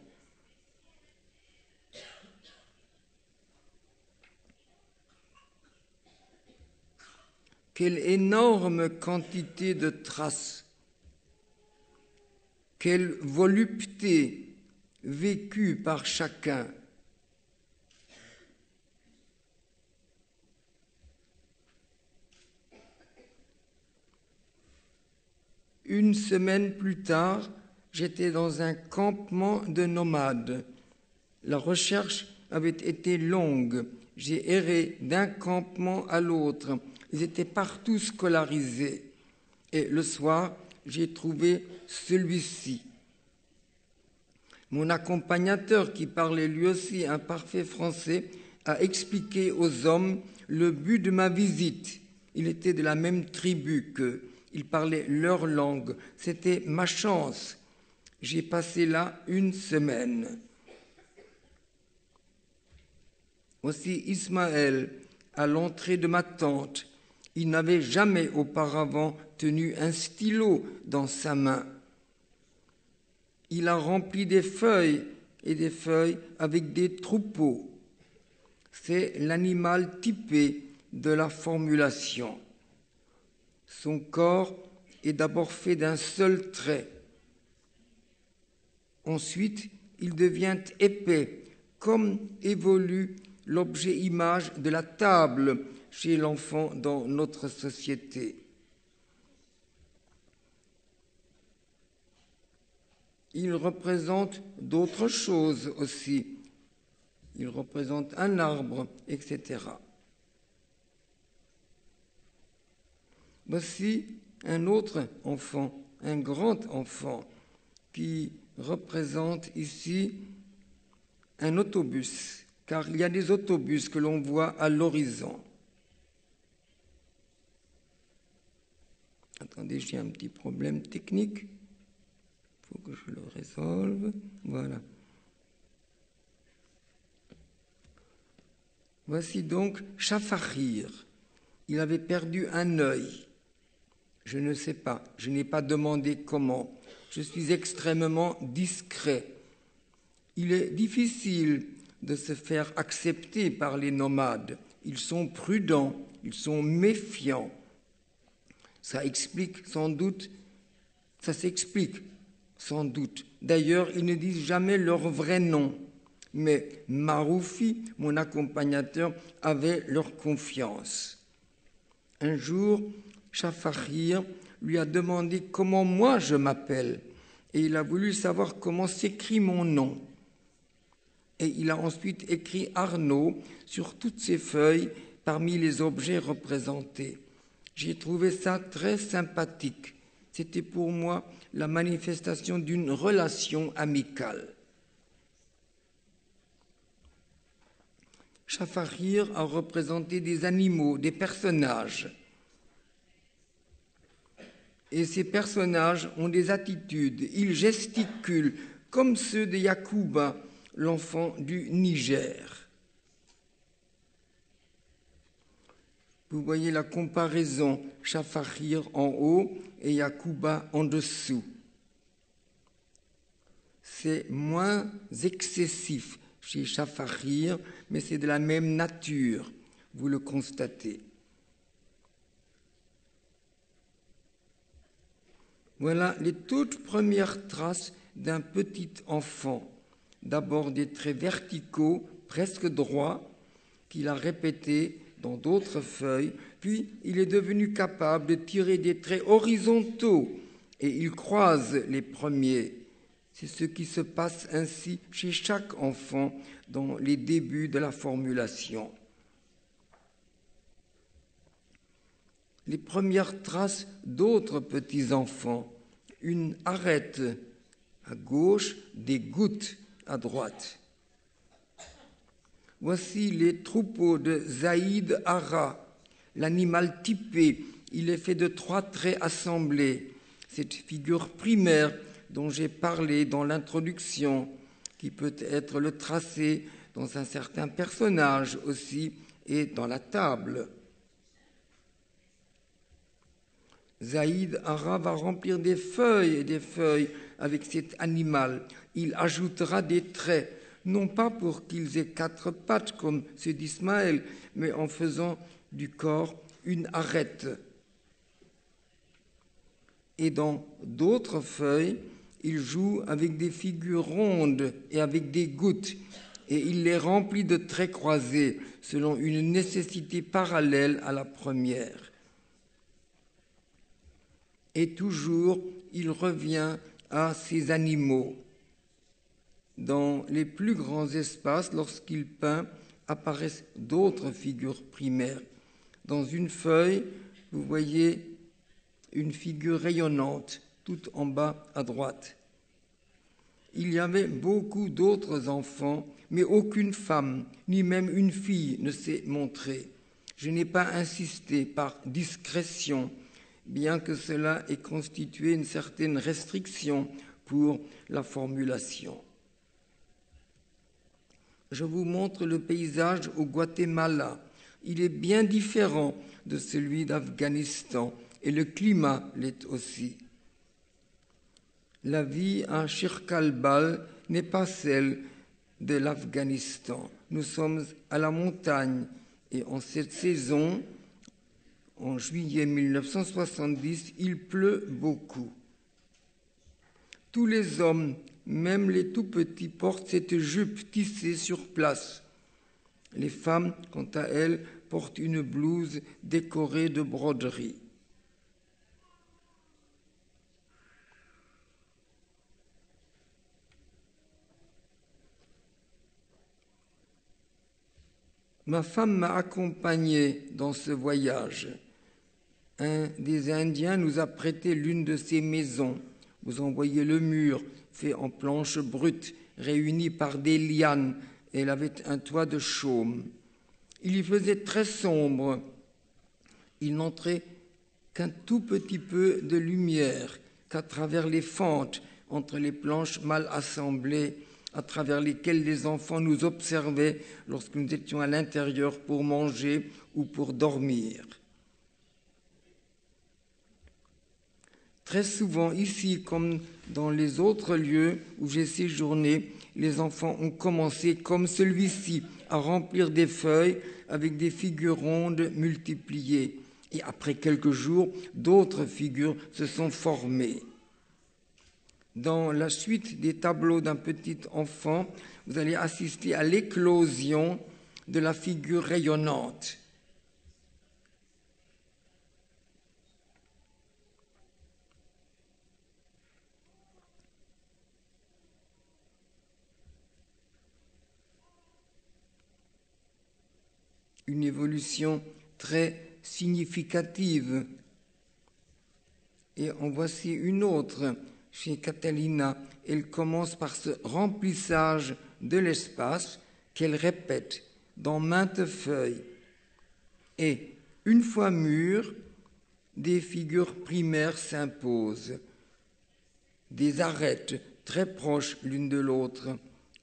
Quelle énorme quantité de traces, quelle volupté vécue par chacun. 1 semaine plus tard, j'étais dans un campement de nomades. La recherche avait été longue. J'ai erré d'un campement à l'autre. Ils étaient partout scolarisés. Et le soir, j'ai trouvé celui-ci. Mon accompagnateur, qui parlait lui aussi un parfait français, a expliqué aux hommes le but de ma visite. Il était de la même tribu qu'eux. Il parlait leur langue. C'était ma chance. J'ai passé là 1 semaine. Voici Ismaël à l'entrée de ma tente. Il n'avait jamais auparavant tenu un stylo dans sa main. Il a rempli des feuilles et des feuilles avec des troupeaux. C'est l'animal typé de la formulation. Son corps est d'abord fait d'un seul trait. Ensuite, il devient épais, comme évolue l'objet image de la table chez l'enfant dans notre société. Il représente d'autres choses aussi. Il représente un arbre, etc. Voici un autre enfant, un grand enfant, qui représente ici un autobus, car il y a des autobus que l'on voit à l'horizon. Attendez, j'ai un petit problème technique. Il faut que je le résolve. Voilà. Voici donc Shafahir. Il avait perdu un œil. Je ne sais pas, je n'ai pas demandé comment. Je suis extrêmement discret. Il est difficile de se faire accepter par les nomades. Ils sont prudents, ils sont méfiants. Ça s'explique sans doute. D'ailleurs, ils ne disent jamais leur vrai nom. Mais Maroufi, mon accompagnateur, avait leur confiance. Un jour, Shafahir lui a demandé comment moi je m'appelle et il a voulu savoir comment s'écrit mon nom. Et il a ensuite écrit Arnaud sur toutes ses feuilles parmi les objets représentés. J'ai trouvé ça très sympathique. C'était pour moi la manifestation d'une relation amicale. Shafahir a représenté des animaux, des personnages. Et ces personnages ont des attitudes, ils gesticulent comme ceux de Yacouba, l'enfant du Niger. Vous voyez la comparaison, Shafahir en haut et Yacouba en dessous. C'est moins excessif chez Shafahir, mais c'est de la même nature, vous le constatez. Voilà les toutes premières traces d'un petit enfant. D'abord des traits verticaux, presque droits, qu'il a répétés dans d'autres feuilles, puis il est devenu capable de tirer des traits horizontaux et il croise les premiers. C'est ce qui se passe ainsi chez chaque enfant dans les débuts de la formulation. Les premières traces d'autres petits-enfants, une arête à gauche, des gouttes à droite. Voici les troupeaux de Zaïd Hara, l'animal typé. Il est fait de 3 traits assemblés. Cette figure primaire dont j'ai parlé dans l'introduction, qui peut être le tracé dans un certain personnage aussi et dans la table. Zaïd Hara va remplir des feuilles et des feuilles avec cet animal. Il ajoutera des traits, non pas pour qu'ils aient 4 pattes comme ceux d'Ismaël, mais en faisant du corps une arête. Et dans d'autres feuilles, il joue avec des figures rondes et avec des gouttes, et il les remplit de traits croisés selon une nécessité parallèle à la première. Et toujours, il revient à ces animaux. Dans les plus grands espaces, lorsqu'il peint, apparaissent d'autres figures primaires. Dans une feuille, vous voyez une figure rayonnante, tout en bas à droite. Il y avait beaucoup d'autres enfants, mais aucune femme, ni même une fille ne s'est montrée. Je n'ai pas insisté par discrétion, bien que cela ait constitué une certaine restriction pour la formulation. Je vous montre le paysage au Guatemala. Il est bien différent de celui d'Afghanistan et le climat l'est aussi. La vie à Shirkalbal n'est pas celle de l'Afghanistan. Nous sommes à la montagne et en cette saison, en juillet 1970, il pleut beaucoup. Tous les hommes, même les tout petits, portent cette jupe tissée sur place. Les femmes, quant à elles, portent une blouse décorée de broderies. Ma femme m'a accompagné dans ce voyage. Un des Indiens nous a prêté l'une de ses maisons. Vous en voyez le mur, fait en planches brutes, réunies par des lianes. Elle avait un toit de chaume. Il y faisait très sombre. Il n'entrait qu'un tout petit peu de lumière, qu'à travers les fentes, entre les planches mal assemblées, à travers lesquelles les enfants nous observaient lorsque nous étions à l'intérieur pour manger ou pour dormir. Très souvent, ici, comme dans les autres lieux où j'ai séjourné, les enfants ont commencé, comme celui-ci, à remplir des feuilles avec des figures rondes multipliées. Et après quelques jours, d'autres figures se sont formées. Dans la suite des tableaux d'un petit enfant, vous allez assister à l'éclosion de la figure rayonnante. Une évolution très significative. Et en voici une autre chez Catalina. Elle commence par ce remplissage de l'espace qu'elle répète dans maintes feuilles. Et une fois mûres, des figures primaires s'imposent, des arêtes très proches l'une de l'autre,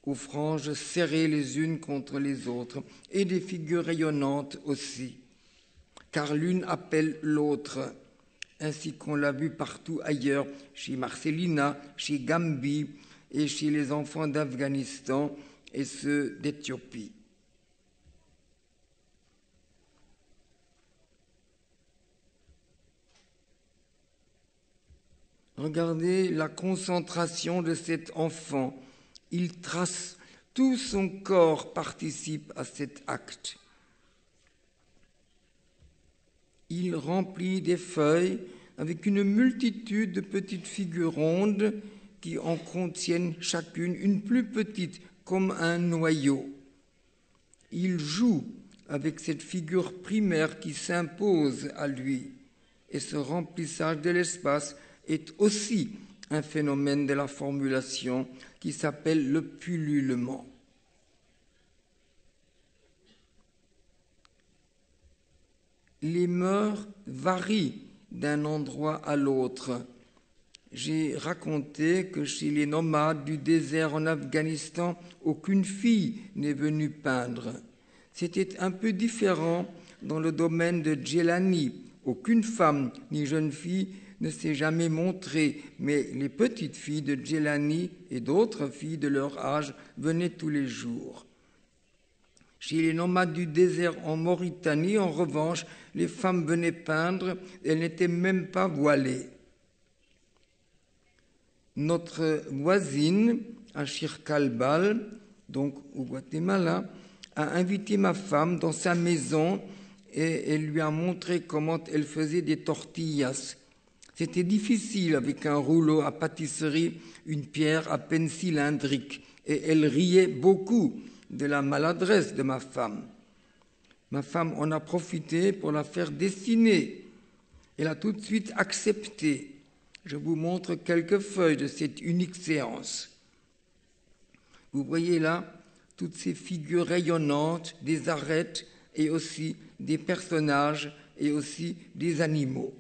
aux franges serrées les unes contre les autres, et des figures rayonnantes aussi, car l'une appelle l'autre, ainsi qu'on l'a vu partout ailleurs, chez Marcelina, chez Gambi et chez les enfants d'Afghanistan et ceux d'Éthiopie. Regardez la concentration de cet enfant. Il trace, tout son corps participe à cet acte. Il remplit des feuilles avec une multitude de petites figures rondes qui en contiennent chacune une plus petite, comme un noyau. Il joue avec cette figure primaire qui s'impose à lui. Et ce remplissage de l'espace est aussi un phénomène de la formulation qui s'appelle le pullulement. Les mœurs varient d'un endroit à l'autre. J'ai raconté que chez les nomades du désert en Afghanistan, aucune fille n'est venue peindre. C'était un peu différent dans le domaine de Djelani. Aucune femme ni jeune fille ne s'est jamais montrée, mais les petites filles de Djelani et d'autres filles de leur âge venaient tous les jours. Chez les nomades du désert en Mauritanie, en revanche, les femmes venaient peindre, elles n'étaient même pas voilées. Notre voisine, à Shirkalbal, donc au Guatemala, a invité ma femme dans sa maison et elle lui a montré comment elle faisait des tortillas. C'était difficile avec un rouleau à pâtisserie, une pierre à peine cylindrique, et elle riait beaucoup de la maladresse de ma femme. Ma femme en a profité pour la faire dessiner. Elle a tout de suite accepté. Je vous montre quelques feuilles de cette unique séance. Vous voyez là toutes ces figures rayonnantes, des arêtes et aussi des personnages et aussi des animaux.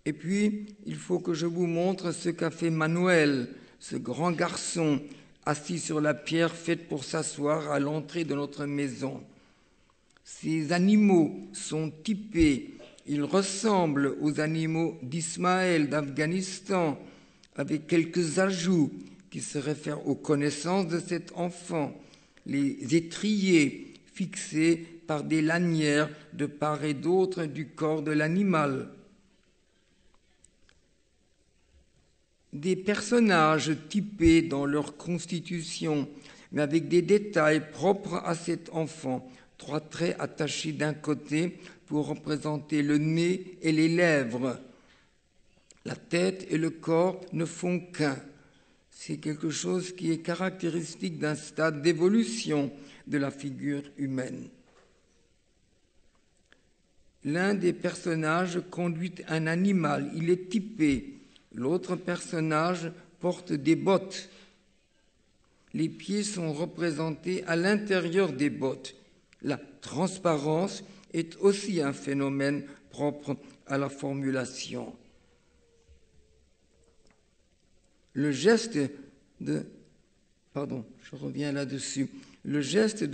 Et puis, il faut que je vous montre ce qu'a fait Manuel, ce grand garçon assis sur la pierre faite pour s'asseoir à l'entrée de notre maison. Ces animaux sont typés, ils ressemblent aux animaux d'Ismaël, d'Afghanistan, avec quelques ajouts qui se réfèrent aux connaissances de cet enfant, les étriers fixés par des lanières de part et d'autre du corps de l'animal. Des personnages typés dans leur constitution, mais avec des détails propres à cet enfant, 3 traits attachés d'un côté pour représenter le nez et les lèvres. La tête et le corps ne font qu'un. C'est quelque chose qui est caractéristique d'un stade d'évolution de la figure humaine. L'un des personnages conduit un animal, il est typé. L'autre personnage porte des bottes. Les pieds sont représentés à l'intérieur des bottes. La transparence est aussi un phénomène propre à la formulation. Le geste de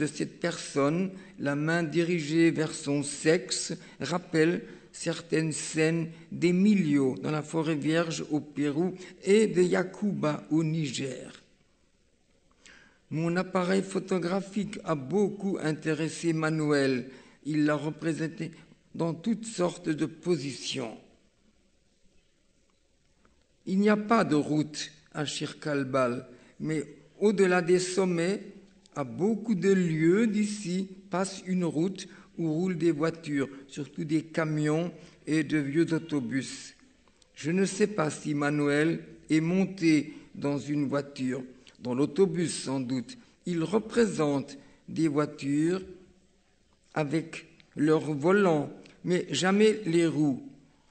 cette personne, la main dirigée vers son sexe, rappelle certaines scènes d'Emilio dans la forêt vierge au Pérou et de Yakuba au Niger. Mon appareil photographique a beaucoup intéressé Manuel. Il l'a représenté dans toutes sortes de positions. Il n'y a pas de route à Chircalbal, mais au-delà des sommets, à beaucoup de lieux d'ici, passe une route où roulent des voitures, surtout des camions et de vieux autobus. Je ne sais pas si Manuel est monté dans une voiture, dans l'autobus sans doute. Il représente des voitures avec leurs volants, mais jamais les roues.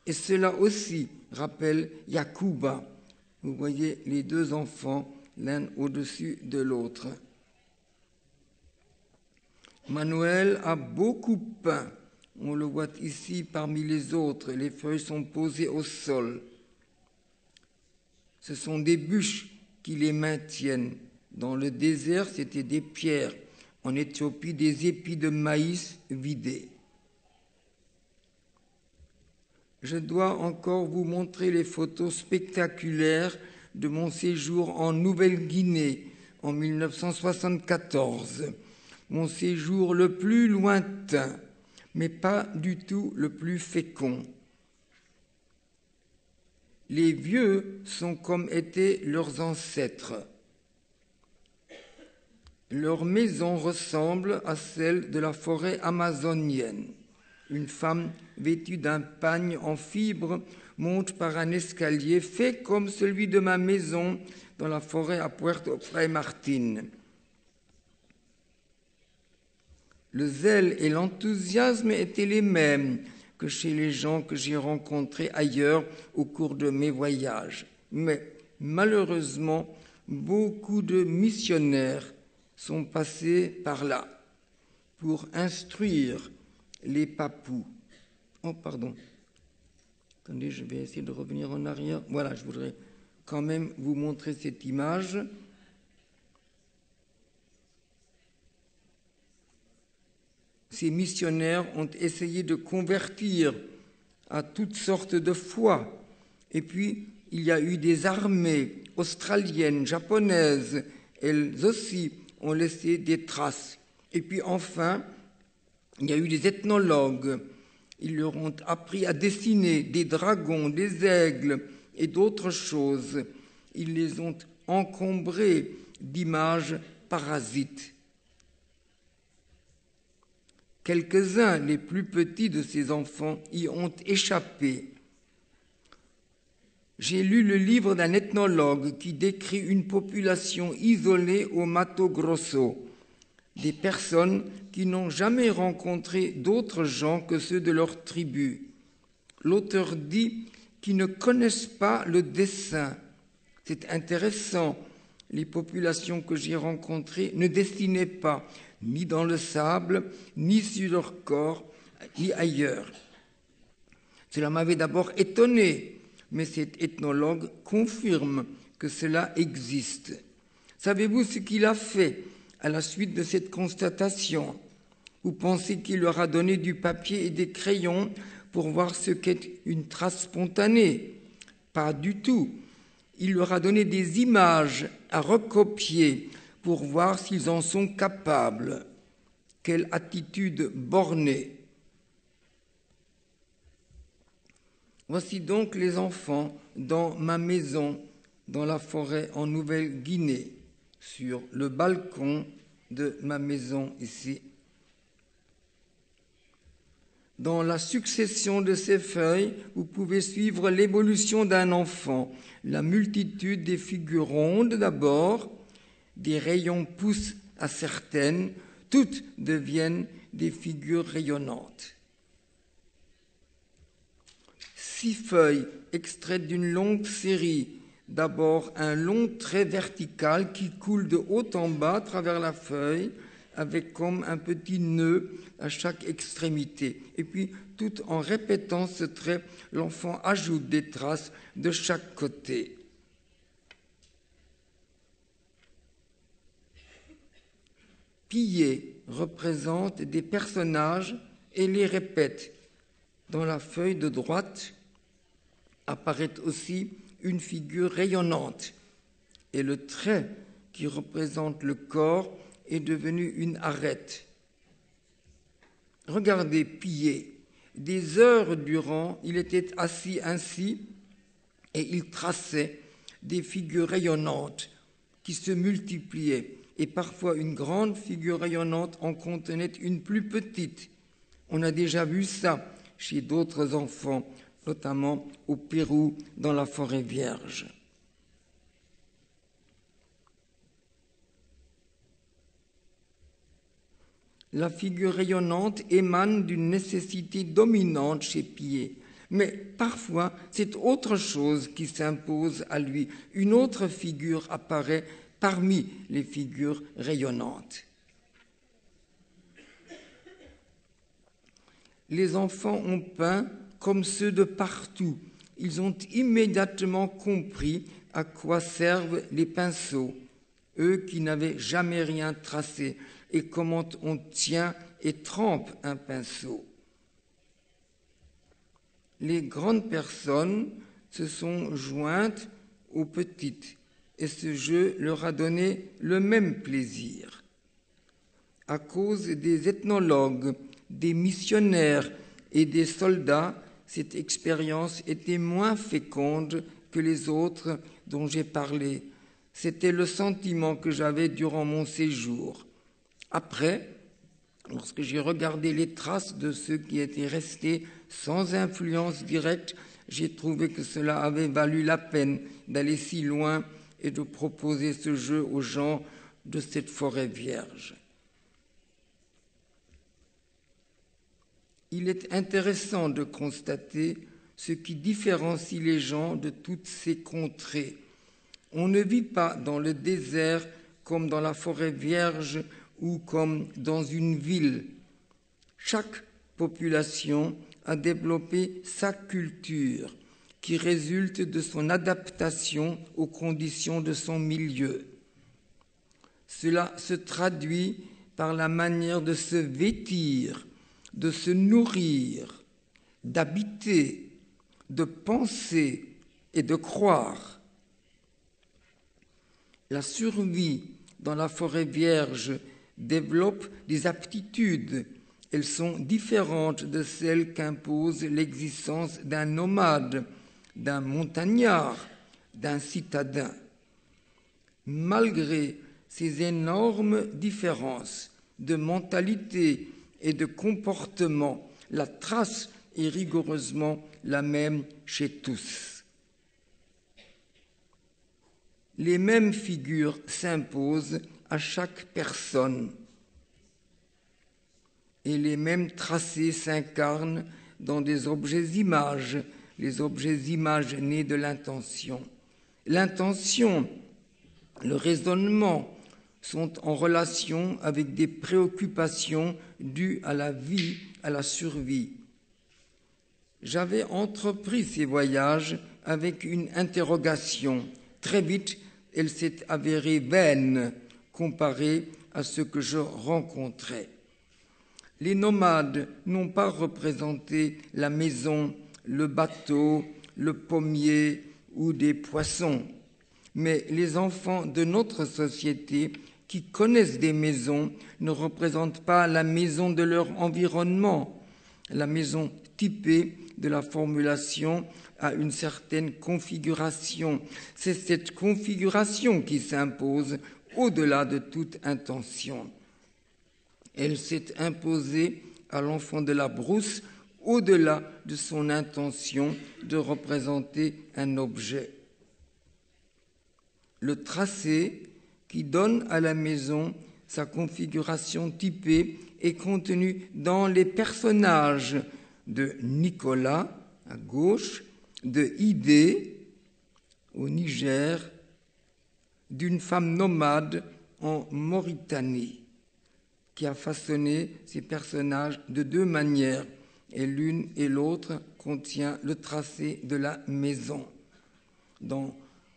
Et cela aussi rappelle Yakuba. Vous voyez les 2 enfants, l'un au-dessus de l'autre. Manuel a beaucoup peint. On le voit ici parmi les autres. Les feuilles sont posées au sol. Ce sont des bûches qui les maintiennent. Dans le désert, c'était des pierres. En Éthiopie, des épis de maïs vidés. Je dois encore vous montrer les photos spectaculaires de mon séjour en Nouvelle-Guinée en 1974. Mon séjour le plus lointain, mais pas du tout le plus fécond. Les vieux sont comme étaient leurs ancêtres. Leur maison ressemble à celle de la forêt amazonienne. Une femme vêtue d'un pagne en fibre monte par un escalier fait comme celui de ma maison dans la forêt à Puerto Fray Martín. Le zèle et l'enthousiasme étaient les mêmes que chez les gens que j'ai rencontrés ailleurs au cours de mes voyages. Mais malheureusement, beaucoup de missionnaires sont passés par là pour instruire les papous. Oh, pardon. Attendez, je vais essayer de revenir en arrière. Voilà, je voudrais quand même vous montrer cette image. Ces missionnaires ont essayé de convertir à toutes sortes de foi. Et puis, il y a eu des armées australiennes, japonaises. Elles aussi ont laissé des traces. Et puis enfin, il y a eu des ethnologues. Ils leur ont appris à dessiner des dragons, des aigles et d'autres choses. Ils les ont encombrés d'images parasites. Quelques-uns, les plus petits de ces enfants, y ont échappé. J'ai lu le livre d'un ethnologue qui décrit une population isolée au Mato Grosso, des personnes qui n'ont jamais rencontré d'autres gens que ceux de leur tribu. L'auteur dit qu'ils ne connaissent pas le dessin. C'est intéressant. Les populations que j'ai rencontrées ne dessinaient pas, ni dans le sable, ni sur leur corps, ni ailleurs. Cela m'avait d'abord étonné, mais cet ethnologue confirme que cela existe. Savez-vous ce qu'il a fait à la suite de cette constatation? Vous pensez qu'il leur a donné du papier et des crayons pour voir ce qu'est une trace spontanée? Pas du tout. Il leur a donné des images à recopier pour voir s'ils en sont capables. Quelle attitude bornée! Voici donc les enfants dans ma maison, dans la forêt en Nouvelle-Guinée, sur le balcon de ma maison ici. Dans la succession de ces feuilles, vous pouvez suivre l'évolution d'un enfant, la multitude des figures rondes d'abord, des rayons poussent à certaines, toutes deviennent des figures rayonnantes. 6 feuilles extraites d'une longue série, d'abord un long trait vertical qui coule de haut en bas à travers la feuille, avec comme un petit nœud à chaque extrémité. Et puis, tout en répétant ce trait, l'enfant ajoute des traces de chaque côté. Pillé représente des personnages et les répète. Dans la feuille de droite apparaît aussi une figure rayonnante et le trait qui représente le corps est devenu une arête. Regardez Pillé. Des heures durant, il était assis ainsi et il traçait des figures rayonnantes qui se multipliaient. Et parfois une grande figure rayonnante en contenait une plus petite. On a déjà vu ça chez d'autres enfants, notamment au Pérou, dans la forêt vierge. La figure rayonnante émane d'une nécessité dominante chez Pillé. Mais parfois, c'est autre chose qui s'impose à lui. Une autre figure apparaît parmi les figures rayonnantes. Les enfants ont peint comme ceux de partout. Ils ont immédiatement compris à quoi servent les pinceaux, eux qui n'avaient jamais rien tracé, et comment on tient et trempe un pinceau. Les grandes personnes se sont jointes aux petites, et ce jeu leur a donné le même plaisir. À cause des ethnologues, des missionnaires et des soldats, cette expérience était moins féconde que les autres dont j'ai parlé. C'était le sentiment que j'avais durant mon séjour. Après, lorsque j'ai regardé les traces de ceux qui étaient restés sans influence directe, j'ai trouvé que cela avait valu la peine d'aller si loin et de proposer ce jeu aux gens de cette forêt vierge. Il est intéressant de constater ce qui différencie les gens de toutes ces contrées. On ne vit pas dans le désert comme dans la forêt vierge ou comme dans une ville. Chaque population a développé sa culture qui résulte de son adaptation aux conditions de son milieu. Cela se traduit par la manière de se vêtir, de se nourrir, d'habiter, de penser et de croire. La survie dans la forêt vierge développe des aptitudes. Elles sont différentes de celles qu'impose l'existence d'un nomade, d'un montagnard, d'un citadin. Malgré ces énormes différences de mentalité et de comportement. La trace est rigoureusement la même chez tous. Les mêmes figures s'imposent à chaque personne et les mêmes tracés s'incarnent dans des objets-images, les objets-images nés de l'intention. L'intention, le raisonnement sont en relation avec des préoccupations dues à la vie, à la survie. J'avais entrepris ces voyages avec une interrogation. Très vite, elle s'est avérée vaine comparée à ce que je rencontrais. Les nomades n'ont pas représenté la maison, le bateau, le pommier ou des poissons, mais les enfants de notre société qui connaissent des maisons ne représentent pas la maison de leur environnement. La maison typée de la formulation a une certaine configuration. C'est cette configuration qui s'impose au-delà de toute intention. Elle s'est imposée à l'enfant de la brousse au-delà de son intention de représenter un objet. Le tracé qui donne à la maison sa configuration typée est contenu dans les personnages de Nicolas, à gauche, de Idé, au Niger, d'une femme nomade en Mauritanie, qui a façonné ces personnages de deux manières, et l'une et l'autre contient le tracé de la maison. Dans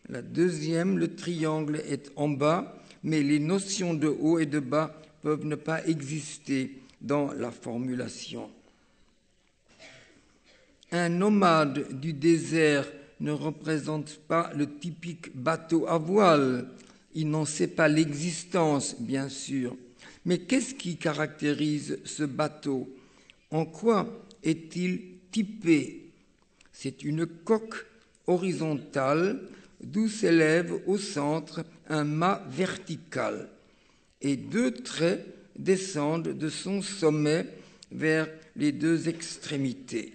la deuxième, le triangle est en bas, mais les notions de haut et de bas peuvent ne pas exister dans la formulation. Un nomade du désert ne représente pas le typique bateau à voile. Il n'en sait pas l'existence, bien sûr. Mais qu'est-ce qui caractérise ce bateau? En quoi est-il typé? C'est une coque horizontale d'où s'élève au centre un mât vertical et deux traits descendent de son sommet vers les deux extrémités.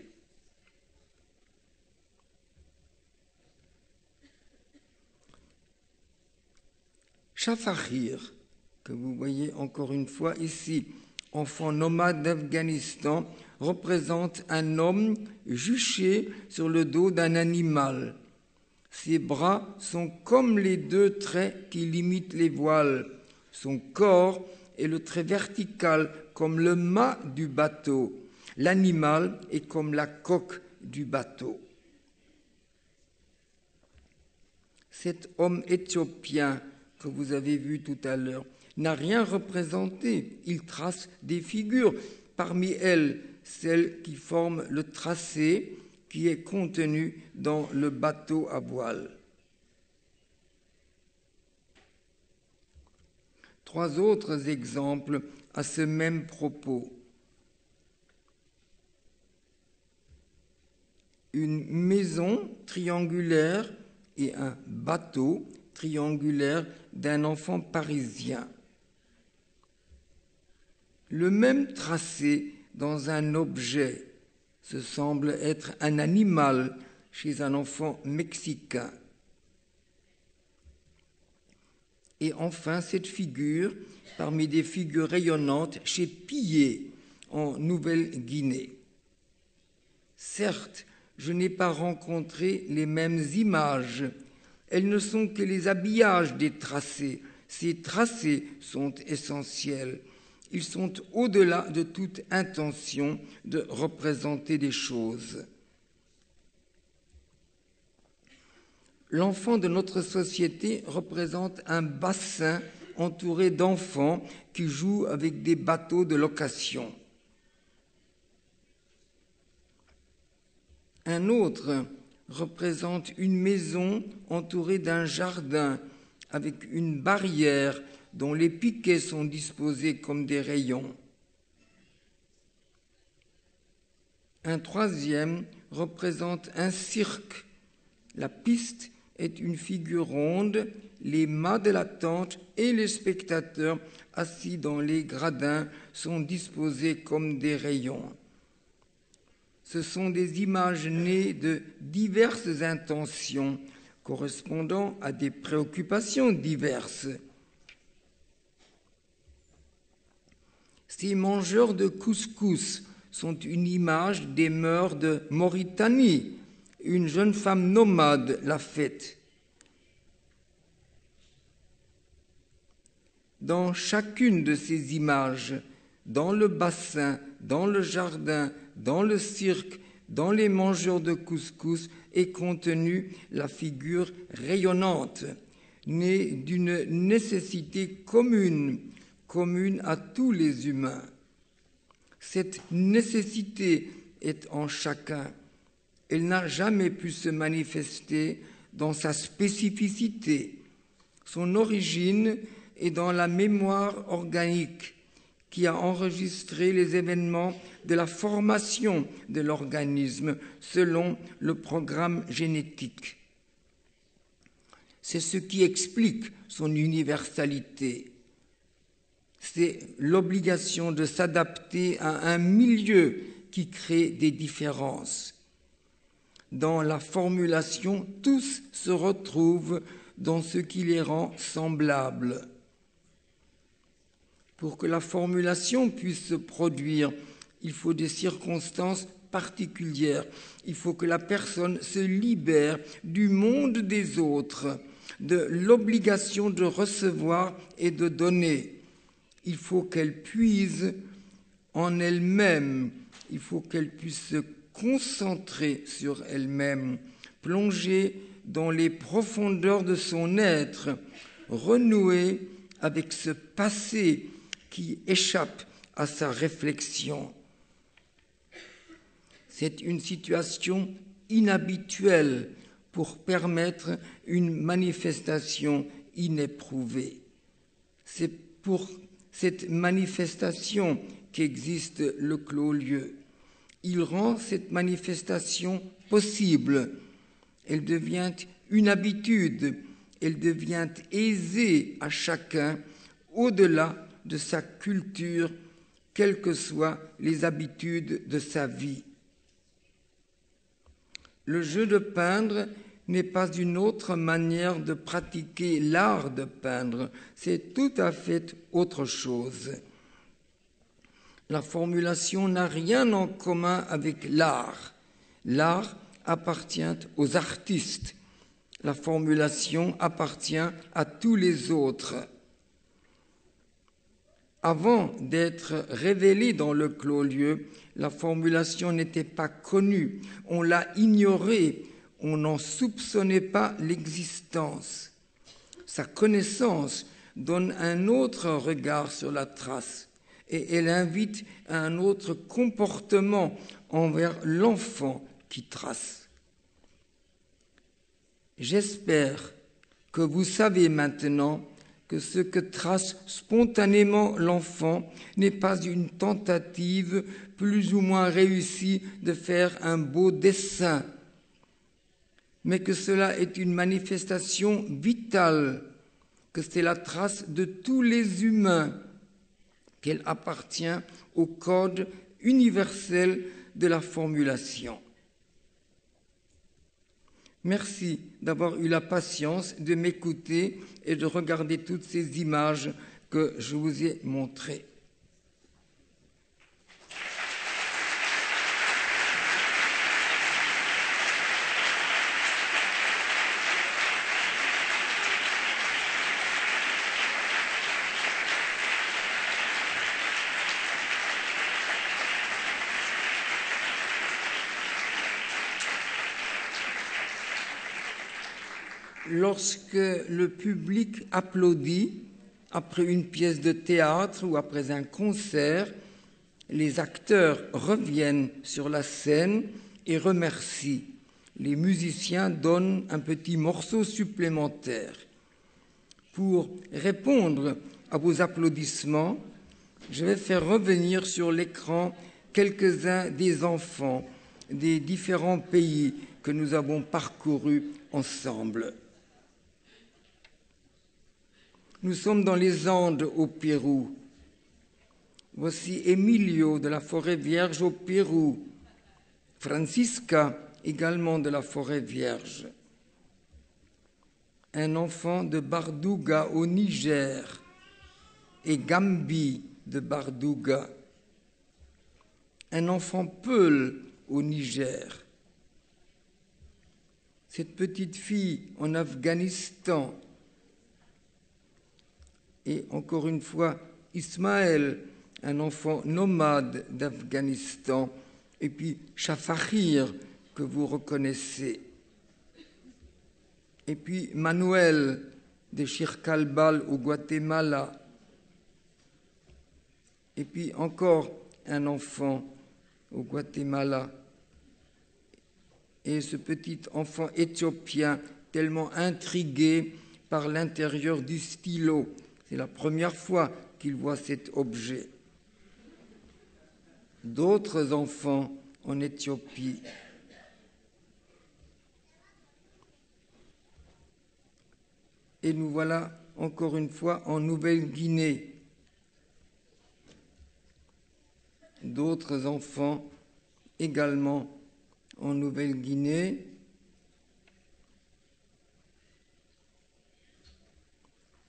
Shafahir, que vous voyez encore une fois ici, enfant nomade d'Afghanistan, représente un homme juché sur le dos d'un animal. Ses bras sont comme les deux traits qui limitent les voiles. Son corps est le trait vertical comme le mât du bateau. L'animal est comme la coque du bateau. Cet homme éthiopien que vous avez vu tout à l'heure n'a rien représenté. Il trace des figures, parmi elles celles qui forment le tracé qui est contenu dans le bateau à voile. Trois autres exemples à ce même propos. Une maison triangulaire et un bateau triangulaire d'un enfant parisien. Le même tracé dans un objet, ce semble être un animal chez un enfant mexicain. Et enfin, cette figure, parmi des figures rayonnantes, chez Pillet, en Nouvelle-Guinée. Certes, je n'ai pas rencontré les mêmes images. Elles ne sont que les habillages des tracés. Ces tracés sont essentiels. Ils sont au-delà de toute intention de représenter des choses. L'enfant de notre société représente un bassin entouré d'enfants qui jouent avec des bateaux de location. Un autre représente une maison entourée d'un jardin avec une barrière dont les piquets sont disposés comme des rayons. Un troisième représente un cirque. La piste est une figure ronde, les mâts de la tente et les spectateurs assis dans les gradins sont disposés comme des rayons. Ce sont des images nées de diverses intentions correspondant à des préoccupations diverses. Ces mangeurs de couscous sont une image des mœurs de Mauritanie. Une jeune femme nomade l'a faite. Dans chacune de ces images, dans le bassin, dans le jardin, dans le cirque, dans les mangeurs de couscous, est contenue la figure rayonnante, née d'une nécessité commune à tous les humains. Cette nécessité est en chacun. Elle n'a jamais pu se manifester dans sa spécificité. Son origine est dans la mémoire organique qui a enregistré les événements de la formation de l'organisme selon le programme génétique. C'est ce qui explique son universalité. C'est l'obligation de s'adapter à un milieu qui crée des différences. Dans la formulation, tous se retrouvent dans ce qui les rend semblables. Pour que la formulation puisse se produire, il faut des circonstances particulières. Il faut que la personne se libère du monde des autres, de l'obligation de recevoir et de donner. Il faut qu'elle puise en elle-même, il faut qu'elle puisse se concentrer sur elle-même, plonger dans les profondeurs de son être, renouer avec ce passé qui échappe à sa réflexion. C'est une situation inhabituelle pour permettre une manifestation inéprouvée. C'est pour cette manifestation qu'existe le clos-lieu. Il rend cette manifestation possible. Elle devient une habitude, elle devient aisée à chacun au-delà de sa culture, quelles que soient les habitudes de sa vie. Le jeu de peindre n'est pas une autre manière de pratiquer l'art de peindre, c'est tout à fait autre chose. La formulation n'a rien en commun avec l'art. L'art appartient aux artistes. La formulation appartient à tous les autres. Avant d'être révélée dans le clos-lieu, la formulation n'était pas connue, on l'a ignorée, on n'en soupçonnait pas l'existence. Sa connaissance donne un autre regard sur la trace et elle invite à un autre comportement envers l'enfant qui trace. J'espère que vous savez maintenant que ce que trace spontanément l'enfant n'est pas une tentative plus ou moins réussie de faire un beau dessin, mais que cela est une manifestation vitale, que c'est la trace de tous les humains, qu'elle appartient au code universel de la formulation. Merci d'avoir eu la patience de m'écouter et de regarder toutes ces images que je vous ai montrées. Lorsque le public applaudit après une pièce de théâtre ou après un concert, les acteurs reviennent sur la scène et remercient. Les musiciens donnent un petit morceau supplémentaire. Pour répondre à vos applaudissements, je vais faire revenir sur l'écran quelques-uns des enfants des différents pays que nous avons parcourus ensemble. Nous sommes dans les Andes au Pérou. Voici Emilio de la Forêt Vierge au Pérou. Francisca, également de la Forêt Vierge. Un enfant de Bardouga au Niger et Gambi de Bardouga. Un enfant Peul au Niger. Cette petite fille en Afghanistan. Et encore une fois, Ismaël, un enfant nomade d'Afghanistan. Et puis Shafahir, que vous reconnaissez. Et puis Manuel de Chircalbal au Guatemala. Et puis encore un enfant au Guatemala. Et ce petit enfant éthiopien tellement intrigué par l'intérieur du stylo. C'est la première fois qu'il voit cet objet. D'autres enfants en Éthiopie. Et nous voilà encore une fois en Nouvelle-Guinée. D'autres enfants également en Nouvelle-Guinée.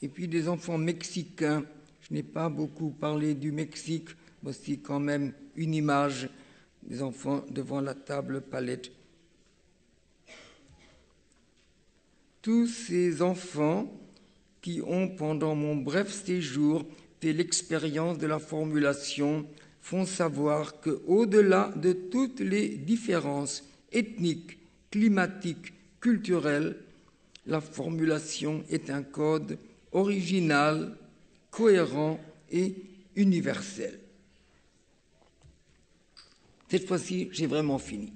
Et puis des enfants mexicains. Je n'ai pas beaucoup parlé du Mexique. Voici quand même une image des enfants devant la table palette. Tous ces enfants qui ont, pendant mon bref séjour, fait l'expérience de la formulation, font savoir qu'au-delà de toutes les différences ethniques, climatiques, culturelles, la formulation est un code original, cohérent et universel. Cette fois-ci, j'ai vraiment fini.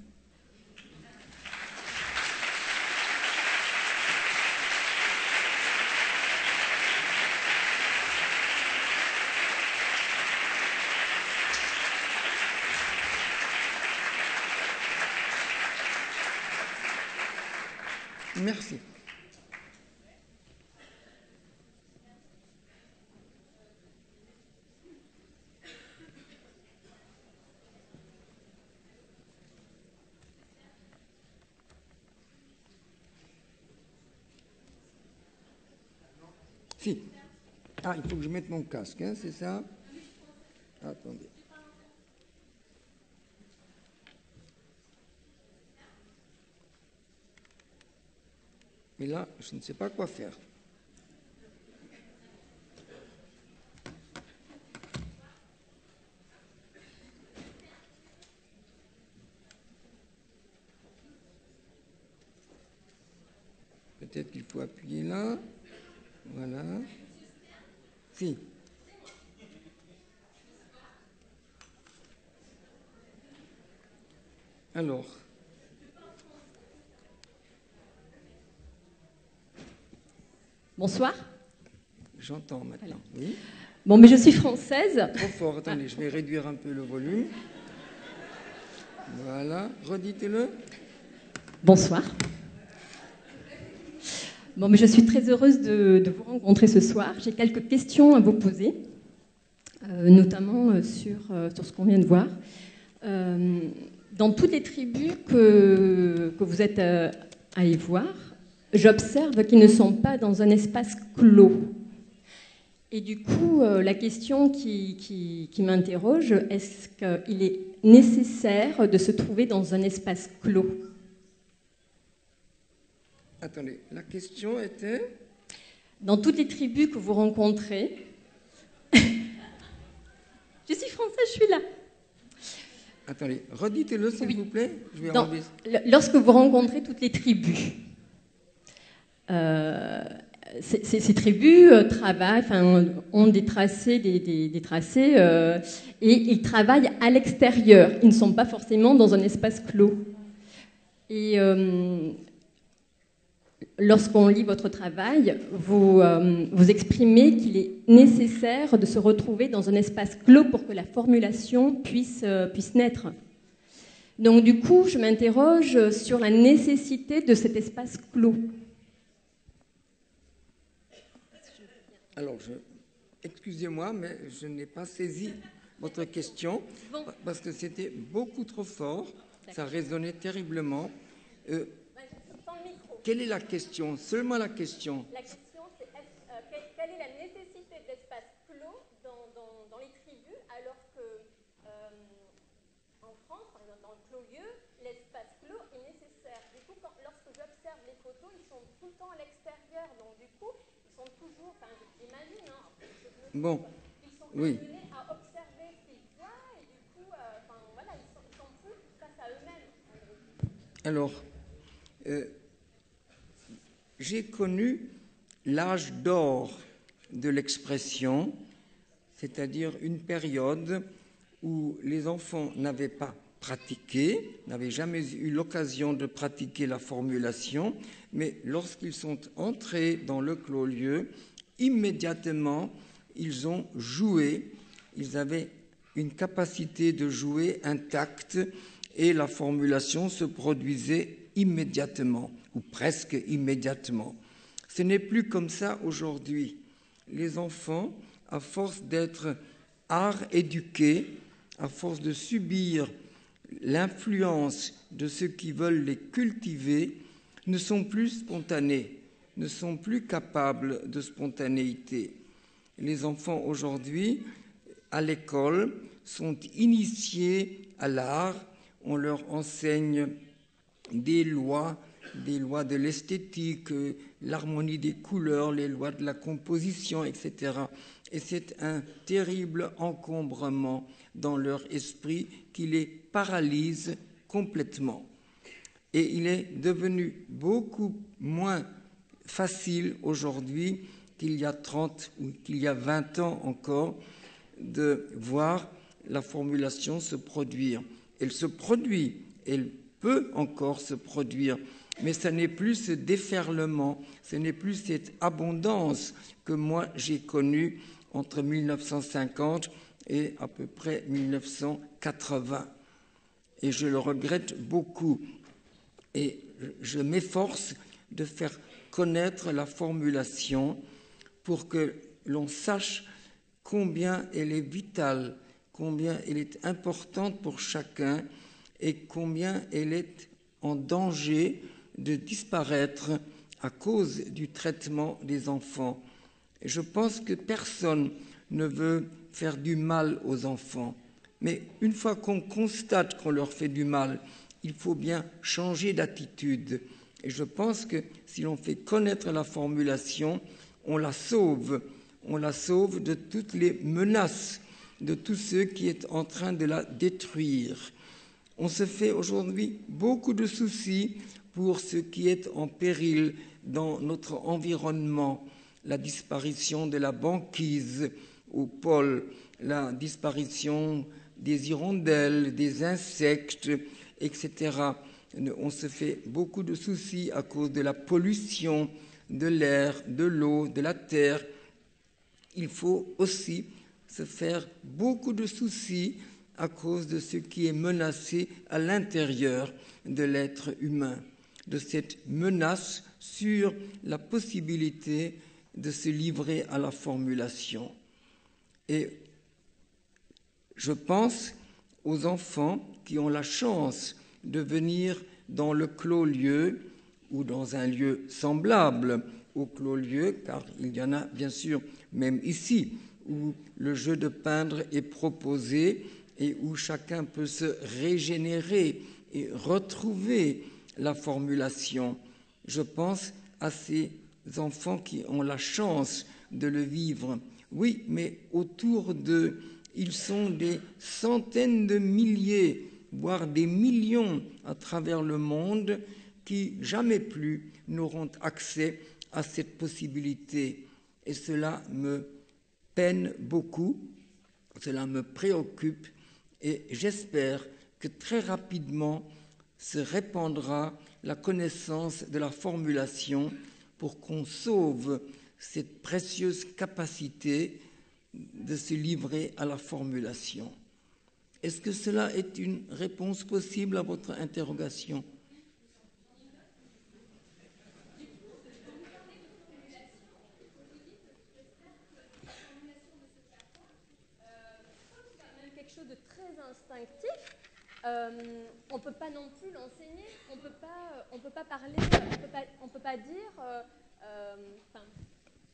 Merci. Si. Ah, il faut que je mette mon casque, hein, c'est ça? Attendez. Mais là, je ne sais pas quoi faire. Peut-être qu'il faut appuyer là. Voilà. Si. Alors. Bonsoir. J'entends maintenant. Alors. Oui. Bon, mais je suis française. Trop fort, attendez, je vais réduire un peu le volume. Voilà, redites-le. Bonsoir. Bon, mais je suis très heureuse de vous rencontrer ce soir. J'ai quelques questions à vous poser, notamment sur ce qu'on vient de voir. Dans toutes les tribus que vous êtes allés voir, j'observe qu'ils ne sont pas dans un espace clos. Et du coup, la question qui m'interroge, est-ce qu'il est nécessaire de se trouver dans un espace clos ? Attendez, la question était... Dans toutes les tribus que vous rencontrez... Je suis française, je suis là. Attendez, redites-le s'il vous plaît. Je vais lorsque vous rencontrez toutes les tribus, ces tribus travaillent, ont des tracés, des tracés et ils travaillent à l'extérieur. Ils ne sont pas forcément dans un espace clos. Et lorsqu'on lit votre travail, vous exprimez qu'il est nécessaire de se retrouver dans un espace clos pour que la formulation puisse naître. Donc du coup, je m'interroge sur la nécessité de cet espace clos. Alors, excusez-moi, mais je n'ai pas saisi votre question parce que c'était beaucoup trop fort. Ça résonnait terriblement. Quelle est la question? Seulement la question. La question, c'est quelle est la nécessité de l'espace clos dans les tribus, alors que en France, par exemple, dans le clos-lieu, l'espace clos est nécessaire. Du coup, lorsque j'observe les photos, ils sont tout le temps à l'extérieur, donc du coup, ils sont toujours, enfin, j'imagine, hein, bon, ils sont oui. amenés à observer ce qu'ils voient, et du coup, enfin, voilà, ils sont plus face à eux-mêmes. Alors, j'ai connu l'âge d'or de l'expression, c'est-à-dire une période où les enfants n'avaient pas pratiqué, n'avaient jamais eu l'occasion de pratiquer la formulation, mais lorsqu'ils sont entrés dans le clos-lieu, immédiatement, ils ont joué, ils avaient une capacité de jouer intacte et la formulation se produisait immédiatement, ou presque immédiatement. Ce n'est plus comme ça aujourd'hui. Les enfants, à force d'être art éduqués, à force de subir l'influence de ceux qui veulent les cultiver, ne sont plus spontanés, ne sont plus capables de spontanéité. Les enfants aujourd'hui, à l'école, sont initiés à l'art, on leur enseigne des lois de l'esthétique, l'harmonie des couleurs, les lois de la composition, etc. Et c'est un terrible encombrement dans leur esprit qui les paralyse complètement. Et il est devenu beaucoup moins facile aujourd'hui qu'il y a 30 ou qu'il y a 20 ans encore de voir la formulation se produire. Elle se produit, elle peut encore se produire, mais ce n'est plus ce déferlement, ce n'est plus cette abondance que moi j'ai connue entre 1950 et à peu près 1980. Et je le regrette beaucoup. Et je m'efforce de faire connaître la formulation pour que l'on sache combien elle est vitale, combien elle est importante pour chacun et combien elle est en danger de disparaître à cause du traitement des enfants. Et je pense que personne ne veut faire du mal aux enfants. Mais une fois qu'on constate qu'on leur fait du mal, il faut bien changer d'attitude. Et je pense que si l'on fait connaître la formulation, on la sauve de toutes les menaces de tous ceux qui sont en train de la détruire. On se fait aujourd'hui beaucoup de soucis pour ce qui est en péril dans notre environnement, la disparition de la banquise au pôle, la disparition des hirondelles, des insectes, etc. On se fait beaucoup de soucis à cause de la pollution de l'air, de l'eau, de la terre. Il faut aussi se faire beaucoup de soucis à cause de ce qui est menacé à l'intérieur de l'être humain, de cette menace sur la possibilité de se livrer à la formulation. Et je pense aux enfants qui ont la chance de venir dans le clos-lieu ou dans un lieu semblable au clos-lieu, car il y en a bien sûr même ici, où le jeu de peindre est proposé et où chacun peut se régénérer et retrouver la formulation. Je pense à ces enfants qui ont la chance de le vivre. Oui, mais autour d'eux, ils sont des centaines de milliers, voire des millions à travers le monde qui jamais plus n'auront accès à cette possibilité. Et cela me peine beaucoup, cela me préoccupe et j'espère que très rapidement se répandra la connaissance de la formulation pour qu'on sauve cette précieuse capacité de se livrer à la formulation. Est-ce que cela est une réponse possible à votre interrogation ? quelque chose de très instinctif, on ne peut pas non plus l'enseigner, on peut pas parler, on peut pas dire... je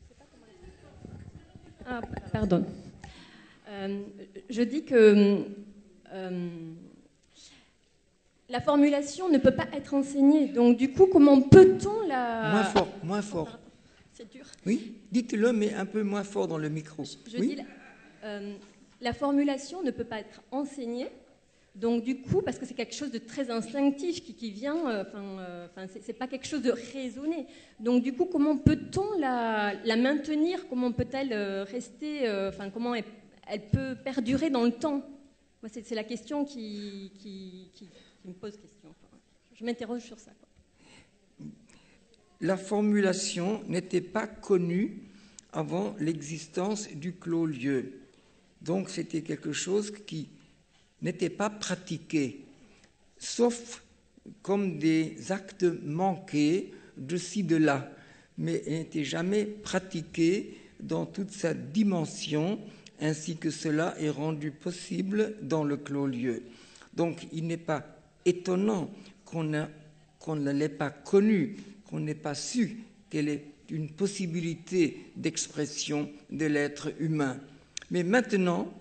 sais pas comment l'expliquer. Ah, pardon. Je dis que la formulation ne peut pas être enseignée. Donc, du coup, comment peut-on la... Moins fort. C'est dur. Oui, dites-le, mais un peu moins fort dans le micro. Je dis, la formulation ne peut pas être enseignée. Donc, du coup, parce que c'est quelque chose de très instinctif qui vient... c'est pas quelque chose de raisonné. Donc, du coup, comment peut-on la maintenir? Comment peut-elle rester... comment elle peut perdurer dans le temps? Moi, c'est la question qui me pose question. Je m'interroge sur ça. La formulation n'était pas connue avant l'existence du clos-lieu. Donc, c'était quelque chose qui n'était pas pratiqué, sauf comme des actes manqués de ci, de là, mais n'était jamais pratiqué dans toute sa dimension, ainsi que cela est rendu possible dans le clos-lieu. Donc, il n'est pas étonnant qu'on ne l'ait pas connu, qu'on n'ait pas su qu'elle est une possibilité d'expression de l'être humain. Mais maintenant,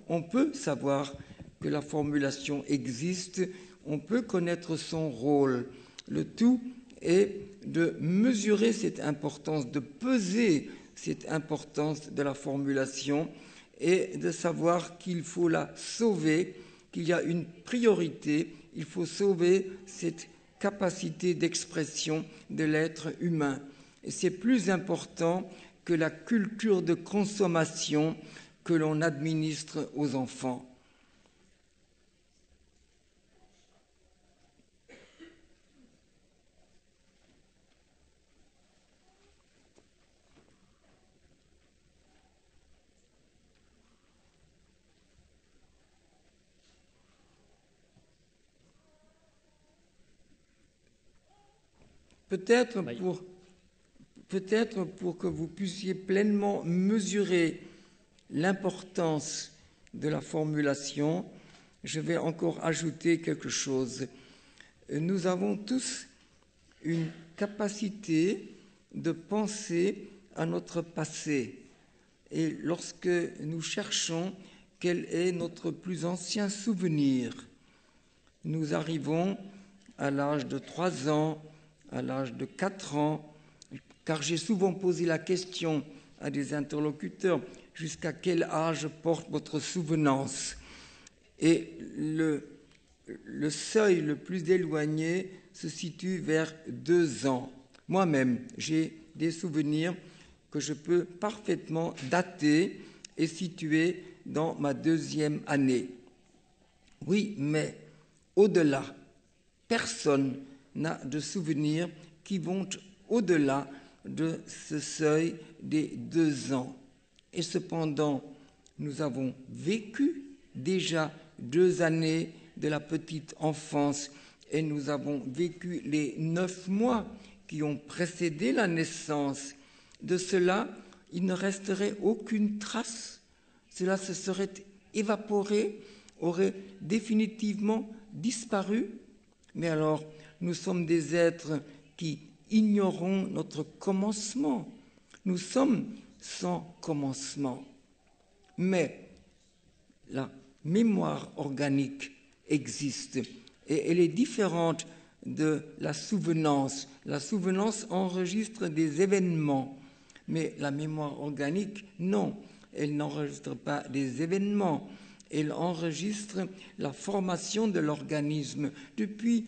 on peut savoir que la formulation existe, on peut connaître son rôle. Le tout est de mesurer cette importance, de peser cette importance de la formulation et de savoir qu'il faut la sauver, qu'il y a une priorité, il faut sauver cette capacité d'expression de l'être humain. Et c'est plus important que la culture de consommation que l'on administre aux enfants. Peut-être pour que vous puissiez pleinement mesurer l'importance de la formulation, je vais encore ajouter quelque chose. Nous avons tous une capacité de penser à notre passé. Et lorsque nous cherchons quel est notre plus ancien souvenir, nous arrivons à l'âge de 3 ans, à l'âge de 4 ans, car j'ai souvent posé la question à des interlocuteurs, jusqu'à quel âge porte votre souvenance? Et le seuil le plus éloigné se situe vers 2 ans. Moi-même, j'ai des souvenirs que je peux parfaitement dater et situer dans ma 2e année. Oui, mais au-delà, personne n'a de souvenirs qui vont au-delà de ce seuil des 2 ans. Et cependant, nous avons vécu déjà 2 années de la petite enfance et nous avons vécu les 9 mois qui ont précédé la naissance. De cela, il ne resterait aucune trace. Cela se serait évaporé, aurait définitivement disparu. Mais alors, nous sommes des êtres qui ignorons notre commencement. Nous sommes sans commencement. Mais la mémoire organique existe et elle est différente de la souvenance. La souvenance enregistre des événements, mais la mémoire organique, non, elle n'enregistre pas des événements. Elle enregistre la formation de l'organisme depuis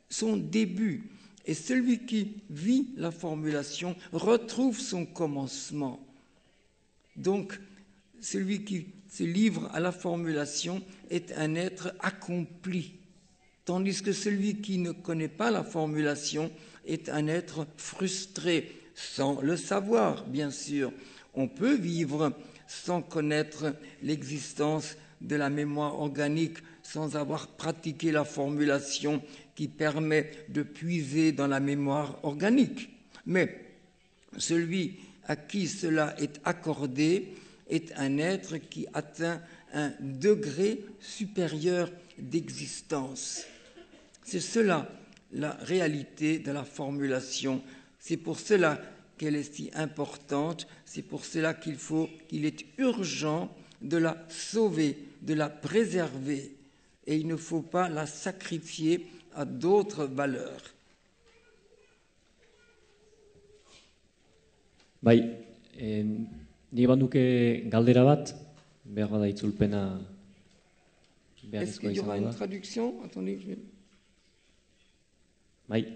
son début. Et celui qui vit la formulation retrouve son commencement. Donc, celui qui se livre à la formulation est un être accompli, tandis que celui qui ne connaît pas la formulation est un être frustré, sans le savoir, bien sûr. On peut vivre sans connaître l'existence de la mémoire organique, sans avoir pratiqué la formulation qui permet de puiser dans la mémoire organique. Mais celui à qui cela est accordé est un être qui atteint un degré supérieur d'existence. C'est cela la réalité de la formulation. C'est pour cela qu'elle est si importante, c'est pour cela qu'il est urgent de la sauver, de la préserver, et il ne faut pas la sacrifier à d'autres valeurs. Bai, ni banduke galdera bat, behar da itzulpena Est-ce qu'il y aura une traduction? Attendez, Bai.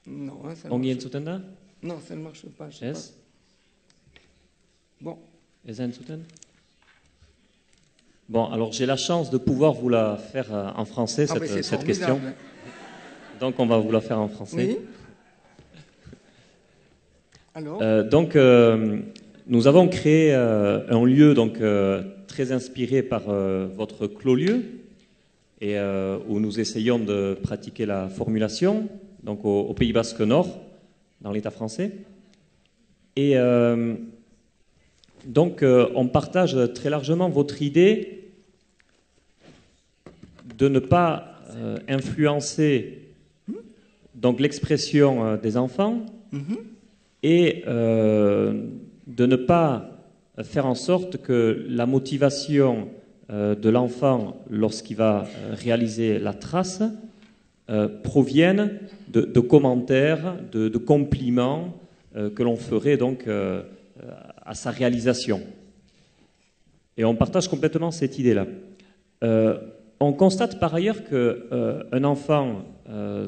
Non, hein, ça ne Ongi marche entzuten da? pas. Non, ça ne marche pas. Ez? Bon. Ez da entzuten? Bon, alors j'ai la chance de pouvoir vous la faire en français, cette question. Donc on va vous la faire en français. Oui. Alors nous avons créé un lieu donc, très inspiré par votre clos-lieu et où nous essayons de pratiquer la formulation donc au Pays Basque Nord, dans l'État français. Et donc on partage très largement votre idée de ne pas influencer donc l'expression des enfants et de ne pas faire en sorte que la motivation de l'enfant lorsqu'il va réaliser la trace provienne de commentaires, de compliments que l'on ferait donc à sa réalisation. Et on partage complètement cette idée-là. On constate par ailleurs qu'un enfant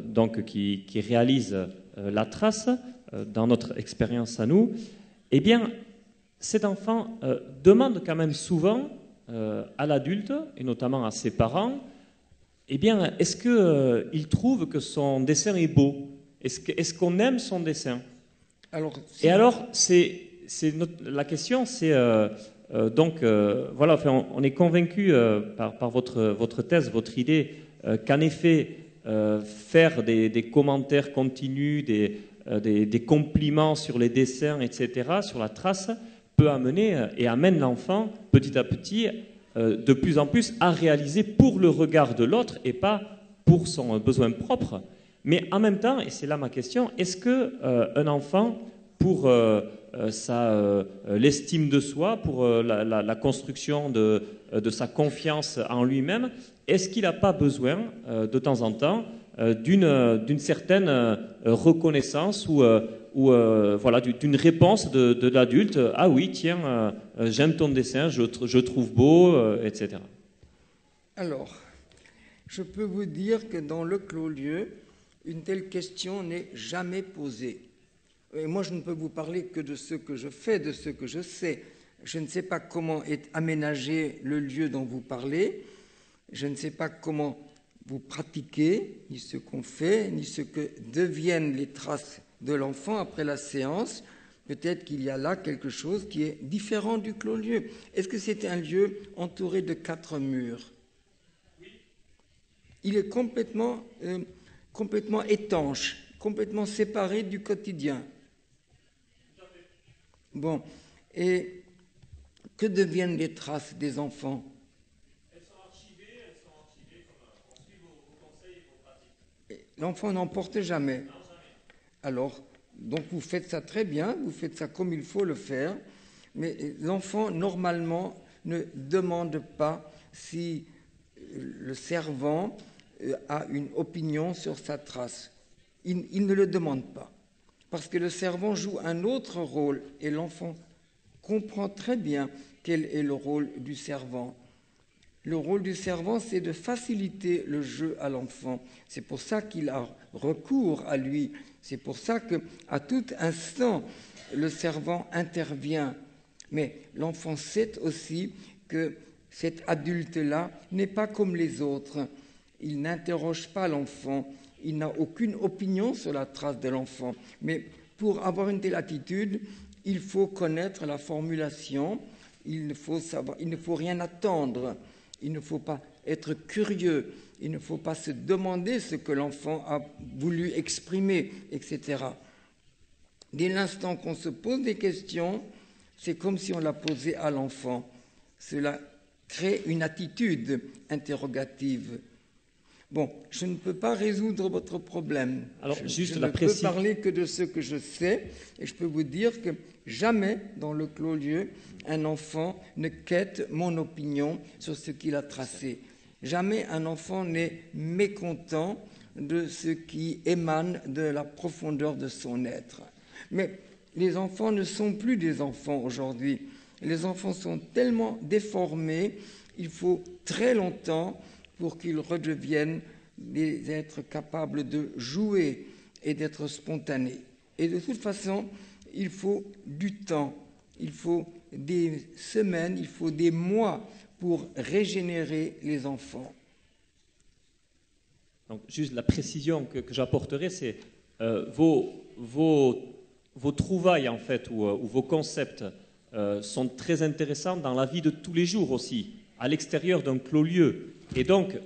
donc, qui réalise la trace, dans notre expérience à nous, eh bien, cet enfant demande quand même souvent à l'adulte, et notamment à ses parents, eh bien, est-ce qu'il trouve que son dessin est beau? Est-ce qu'on aime son dessin? Et alors, la question, c'est... donc, voilà, enfin, on est convaincu par votre thèse, votre idée, qu'en effet, faire des commentaires continus, des compliments sur les dessins, etc., sur la trace, peut amener et amène l'enfant, petit à petit, de plus en plus, à réaliser pour le regard de l'autre et pas pour son besoin propre. Mais en même temps, et c'est là ma question, est-ce qu'un enfant, pour l'estime de soi, pour la construction de sa confiance en lui-même, est-ce qu'il n'a pas besoin, de temps en temps, d'une certaine reconnaissance ou voilà, d'une réponse de l'adulte? Ah oui, tiens, j'aime ton dessin, je trouve beau, etc. Alors, je peux vous dire que dans le clos-lieu, une telle question n'est jamais posée. Et moi, je ne peux vous parler que de ce que je fais, de ce que je sais. Je ne sais pas comment est aménagé le lieu dont vous parlez. Je ne sais pas comment vous pratiquez, ni ce qu'on fait, ni ce que deviennent les traces de l'enfant après la séance. Peut-être qu'il y a là quelque chose qui est différent du clos-lieu. Est-ce que c'est un lieu entouré de 4 murs? Oui. Il est complètement étanche, complètement séparé du quotidien. Bon, et que deviennent les traces des enfants? Elles sont archivées comme on suit vos conseils et vos pratiques. L'enfant n'en porte jamais. Non, jamais. Alors, donc vous faites ça très bien, vous faites ça comme il faut le faire, mais l'enfant, normalement, ne demande pas si le servant a une opinion sur sa trace. Il ne le demande pas. Parce que le servant joue un autre rôle et l'enfant comprend très bien quel est le rôle du servant. Le rôle du servant, c'est de faciliter le jeu à l'enfant. C'est pour ça qu'il a recours à lui. C'est pour ça qu'à tout instant, le servant intervient. Mais l'enfant sait aussi que cet adulte-là n'est pas comme les autres. Il n'interroge pas l'enfant. Il n'a aucune opinion sur la trace de l'enfant. Mais pour avoir une telle attitude, il faut connaître la formulation, il ne faut rien attendre, il ne faut pas être curieux, il ne faut pas se demander ce que l'enfant a voulu exprimer, etc. Dès l'instant qu'on se pose des questions, C'est comme si on la posait à l'enfant. Cela crée une attitude interrogative. Bon, je ne peux pas résoudre votre problème. Alors, je ne peux parler que de ce que je sais, et je peux vous dire que jamais dans le clos-lieu, un enfant ne quête mon opinion sur ce qu'il a tracé. Jamais un enfant n'est mécontent de ce qui émane de la profondeur de son être. Mais les enfants ne sont plus des enfants aujourd'hui. Les enfants sont tellement déformés, il faut très longtemps pour qu'ils redeviennent des êtres capables de jouer et d'être spontanés. Et de toute façon, il faut du temps, il faut des semaines, il faut des mois pour régénérer les enfants. Donc, juste la précision que j'apporterai, c'est vos trouvailles, en fait, ou vos concepts sont très intéressants dans la vie de tous les jours aussi, à l'extérieur d'un clos-lieu. Et donc,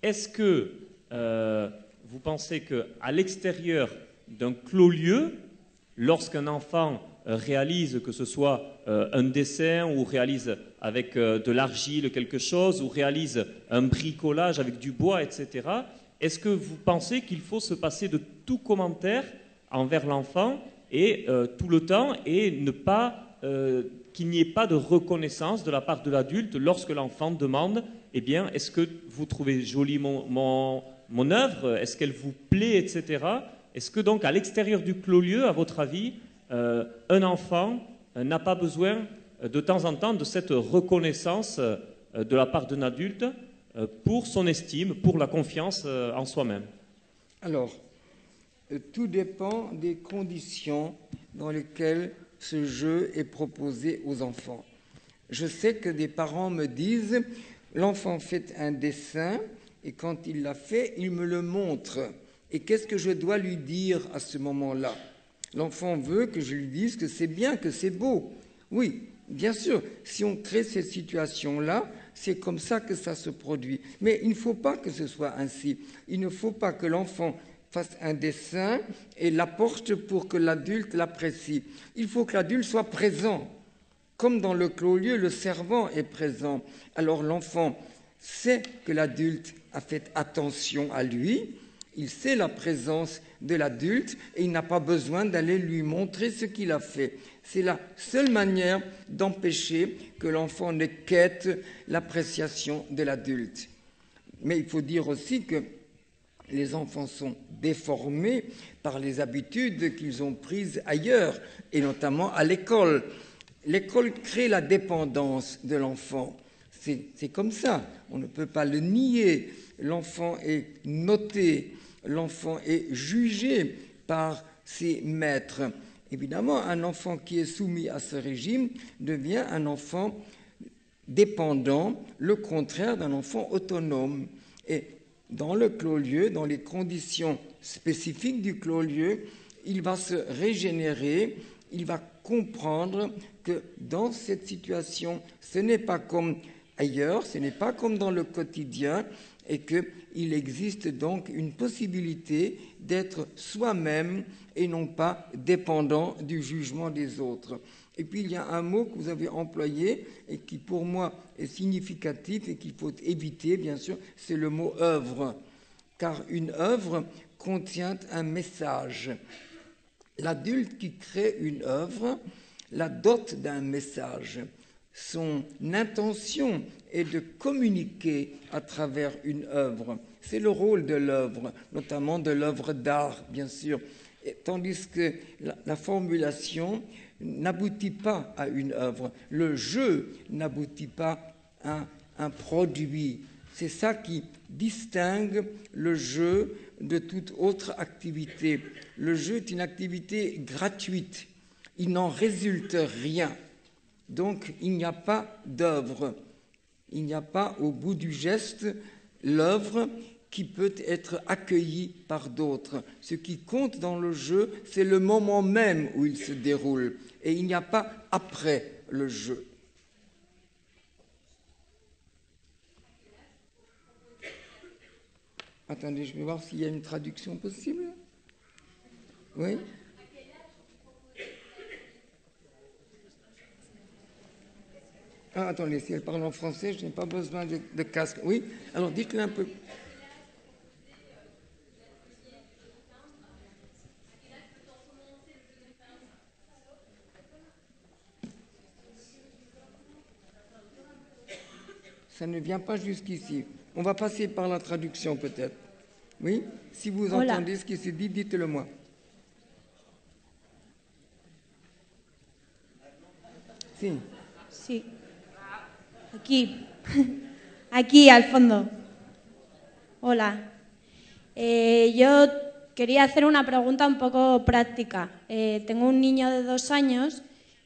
est-ce que vous pensez qu'à l'extérieur d'un clos-lieu, lorsqu'un enfant réalise que ce soit un dessin ou réalise avec de l'argile quelque chose ou réalise un bricolage avec du bois, etc., est-ce que vous pensez qu'il faut se passer de tout commentaire envers l'enfant et tout le temps et ne pas qu'il n'y ait pas de reconnaissance de la part de l'adulte lorsque l'enfant demande « Eh bien, est-ce que vous trouvez jolie mon œuvre? Est-ce qu'elle vous plaît, etc. » Est-ce que donc à l'extérieur du clos-lieu, à votre avis, un enfant n'a pas besoin de temps en temps de cette reconnaissance de la part d'un adulte pour son estime, pour la confiance en soi-même? Alors, tout dépend des conditions dans lesquelles ce jeu est proposé aux enfants. Je sais que des parents me disent « L'enfant fait un dessin et quand il l'a fait, il me le montre. Et qu'est-ce que je dois lui dire à ce moment-là » L'enfant veut que je lui dise que c'est bien, que c'est beau. Oui, bien sûr, si on crée cette situation-là, c'est comme ça que ça se produit. Mais il ne faut pas que ce soit ainsi. Il ne faut pas que l'enfant fasse un dessin et l'apporte pour que l'adulte l'apprécie. Il faut que l'adulte soit présent. Comme dans le clos-lieu, le servant est présent. Alors l'enfant sait que l'adulte a fait attention à lui, il sait la présence de l'adulte et il n'a pas besoin d'aller lui montrer ce qu'il a fait. C'est la seule manière d'empêcher que l'enfant ne quête l'appréciation de l'adulte. Mais il faut dire aussi que les enfants sont déformés par les habitudes qu'ils ont prises ailleurs, et notamment à l'école. L'école crée la dépendance de l'enfant. C'est comme ça, on ne peut pas le nier. L'enfant est noté, l'enfant est jugé par ses maîtres. Évidemment, un enfant qui est soumis à ce régime devient un enfant dépendant, le contraire d'un enfant autonome. Et dans le clos-lieu, dans les conditions spécifiques du clos-lieu, il va se régénérer, il va comprendre que dans cette situation, ce n'est pas comme ailleurs, ce n'est pas comme dans le quotidien, et qu'il existe donc une possibilité d'être soi-même et non pas dépendant du jugement des autres. Et puis il y a un mot que vous avez employé et qui pour moi est significatif et qu'il faut éviter, bien sûr, c'est le mot œuvre. Car une œuvre contient un message. L'adulte qui crée une œuvre la dote d'un message. Son intention est de communiquer à travers une œuvre. C'est le rôle de l'œuvre, notamment de l'œuvre d'art, bien sûr. Et tandis que la formulation n'aboutit pas à une œuvre. Le jeu n'aboutit pas à un produit. C'est ça qui distingue le jeu de toute autre activité. Le jeu est une activité gratuite. Il n'en résulte rien. Donc, il n'y a pas d'œuvre. Il n'y a pas, au bout du geste, l'œuvre qui peut être accueillie par d'autres. Ce qui compte dans le jeu, c'est le moment même où il se déroule. Et il n'y a pas après le jeu. Attendez, je vais voir s'il y a une traduction possible. Oui ? Ah, attendez, si elle parle en français, je n'ai pas besoin de casque. Oui, alors dites-le un peu. Ça ne vient pas jusqu'ici. On va passer par la traduction peut-être. Oui, si vous entendez ce qui se dit, dites-le moi. Sí. Sí. Aquí. Aquí al fondo. Hola. Yo quería hacer una pregunta un poco práctica. Tengo un niño de 2 años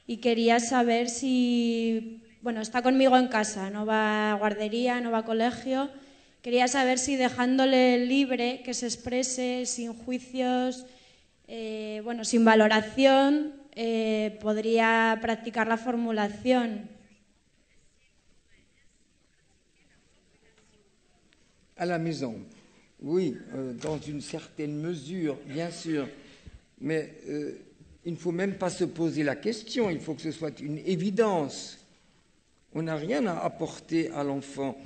y quería saber si... Bueno, está conmigo en casa, no va a guardería, no va a colegio. Quería saber si dejándole libre, que se exprese sin juicios, bueno, sin valoración, podría practicar la formulación. À la maison, oui, dans une certaine mesure, bien sûr. Mais il ne faut même pas se poser la question, il faut que ce soit une évidence. On n'a rien à apporter à l'enfant.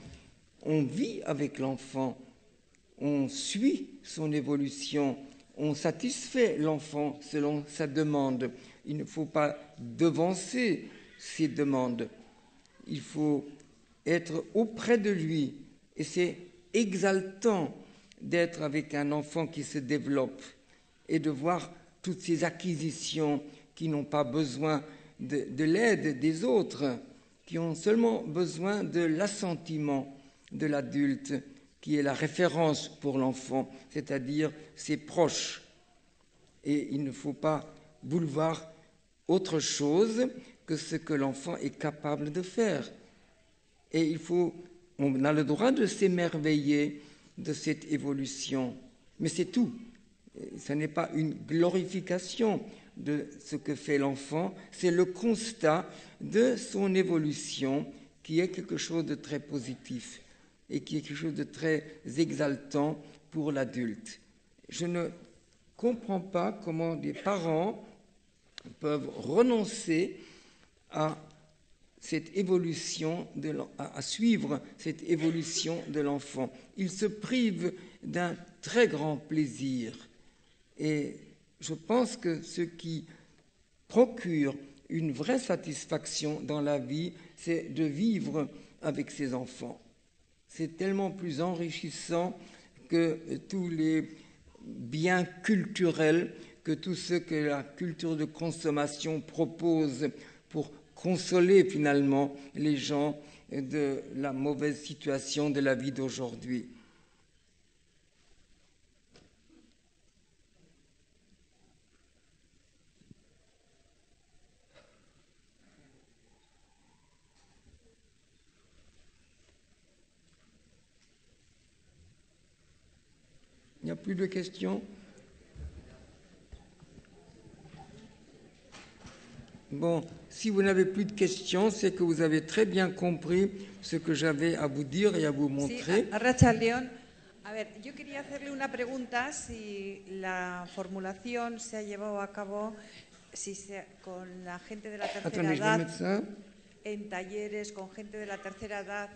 On vit avec l'enfant, on suit son évolution, on satisfait l'enfant selon sa demande. Il ne faut pas devancer ses demandes. Il faut être auprès de lui. Et c'est exaltant d'être avec un enfant qui se développe et de voir toutes ces acquisitions qui n'ont pas besoin de l'aide des autres, qui ont seulement besoin de l'assentiment de l'adulte, qui est la référence pour l'enfant, c'est-à-dire ses proches. Et il ne faut pas vouloir autre chose que ce que l'enfant est capable de faire. Et on a le droit de s'émerveiller de cette évolution. Mais c'est tout. Ce n'est pas une glorification de ce que fait l'enfant, c'est le constat de son évolution qui est quelque chose de très positif et qui est quelque chose de très exaltant pour l'adulte. Je ne comprends pas comment des parents peuvent renoncer à cette évolution, à suivre cette évolution de l'enfant. Ils se privent d'un très grand plaisir. Et je pense que ce qui procure une vraie satisfaction dans la vie, c'est de vivre avec ses enfants. C'est tellement plus enrichissant que tous les biens culturels, que tout ce que la culture de consommation propose pour consoler finalement les gens de la mauvaise situation de la vie d'aujourd'hui. Il n'y a plus de questions? Bon, si vous n'avez plus de questions, c'est que vous avez très bien compris ce que j'avais à vous dire et à vous montrer. Sí, Arratsaldeon. A ver, yo quería hacerle una pregunta si la formulación se ha llevado a cabo con la gente de la tercera edad, en talleres con gente de la tercera edad,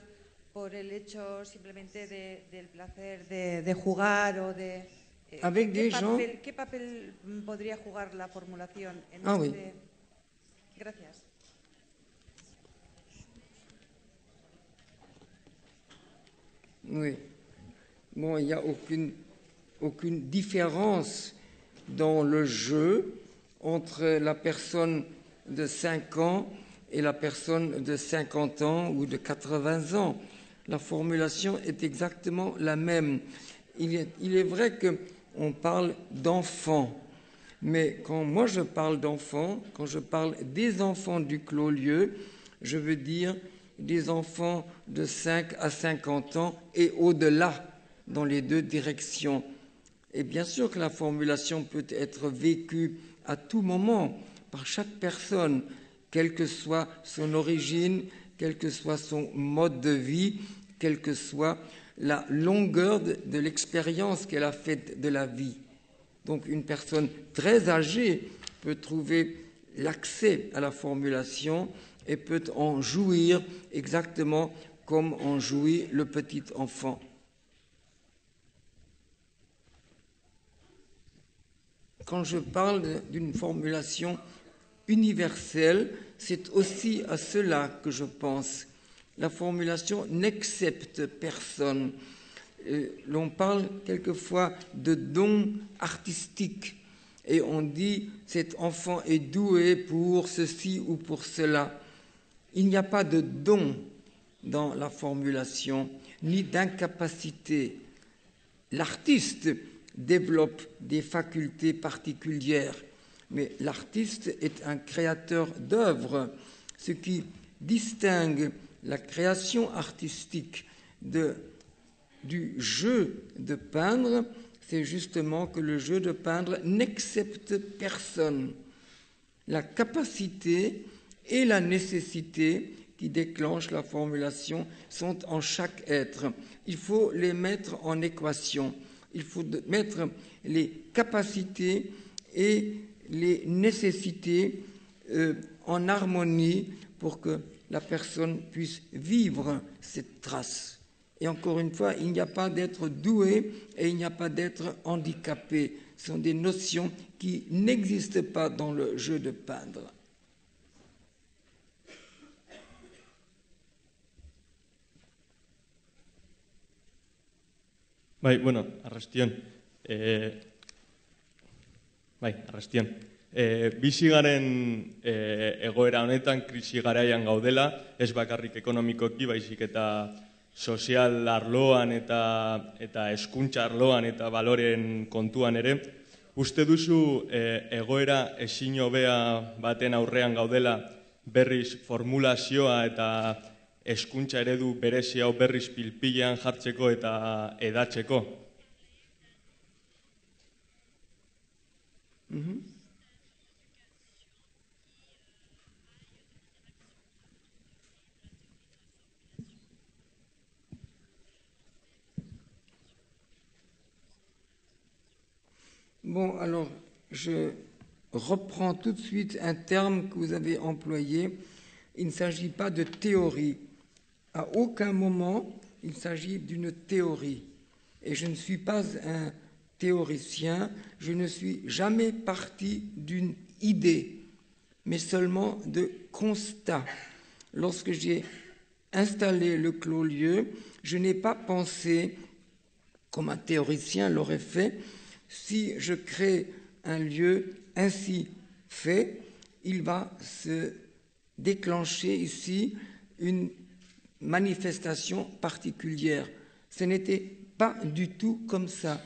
por el hecho simplemente del placer de jugar o de... ¿Qué papel podría jugar la formulación en este...? Oui. Gracias. Oui. Bon, il n'y a aucune différence dans le jeu entre la personne de 5 ans et la personne de 50 ans ou de 80 ans. La formulation est exactement la même. Il est vrai qu'on parle d'enfants, mais quand moi je parle d'enfants, quand je parle des enfants du clos-lieu, je veux dire des enfants de 5 à 50 ans et au-delà, dans les deux directions. Et bien sûr que la formulation peut être vécue à tout moment par chaque personne, quelle que soit son origine, quel que soit son mode de vie, quelle que soit la longueur de l'expérience qu'elle a faite de la vie. Donc une personne très âgée peut trouver l'accès à la formulation et peut en jouir exactement comme en jouit le petit enfant. Quand je parle d'une formulation universelle, c'est aussi à cela que je pense. La formulation n'accepte personne. L'on parle quelquefois de don artistique et on dit cet enfant est doué pour ceci ou pour cela. Il n'y a pas de don dans la formulation, ni d'incapacité. L'artiste développe des facultés particulières, mais l'artiste est un créateur d'œuvres. Ce qui distingue la création artistique du jeu de peindre, c'est justement que le jeu de peindre n'accepte personne. La capacité et la nécessité qui déclenchent la formulation sont en chaque être. Il faut les mettre en équation. Il faut mettre les capacités et les nécessités en harmonie pour que la personne puisse vivre cette trace. Et encore une fois, il n'y a pas d'être doué et il n'y a pas d'être handicapé. Ce sont des notions qui n'existent pas dans le jeu de peindre. Bai, bueno, arrastion. Arrastion. Bizi garen egoera honetan, krisi garaian gaudela, ez bakarrik ekonomikoki, baizik eta sozial arloan eta hezkuntza arloan eta baloren kontuan ere. Uste duzu egoera ezin hobea baten aurrean gaudela berriz formulazioa eta hezkuntza eredu berezi hau berriz pilpilean jartzeko eta edatzeko? Bon, alors, je reprends tout de suite un terme que vous avez employé. Il ne s'agit pas de théorie. À aucun moment, il s'agit d'une théorie. Et je ne suis pas un théoricien, je ne suis jamais parti d'une idée, mais seulement de constat. Lorsque j'ai installé le clos-lieu, je n'ai pas pensé, comme un théoricien l'aurait fait, si je crée un lieu ainsi fait, il va se déclencher ici une manifestation particulière. Ce n'était pas du tout comme ça.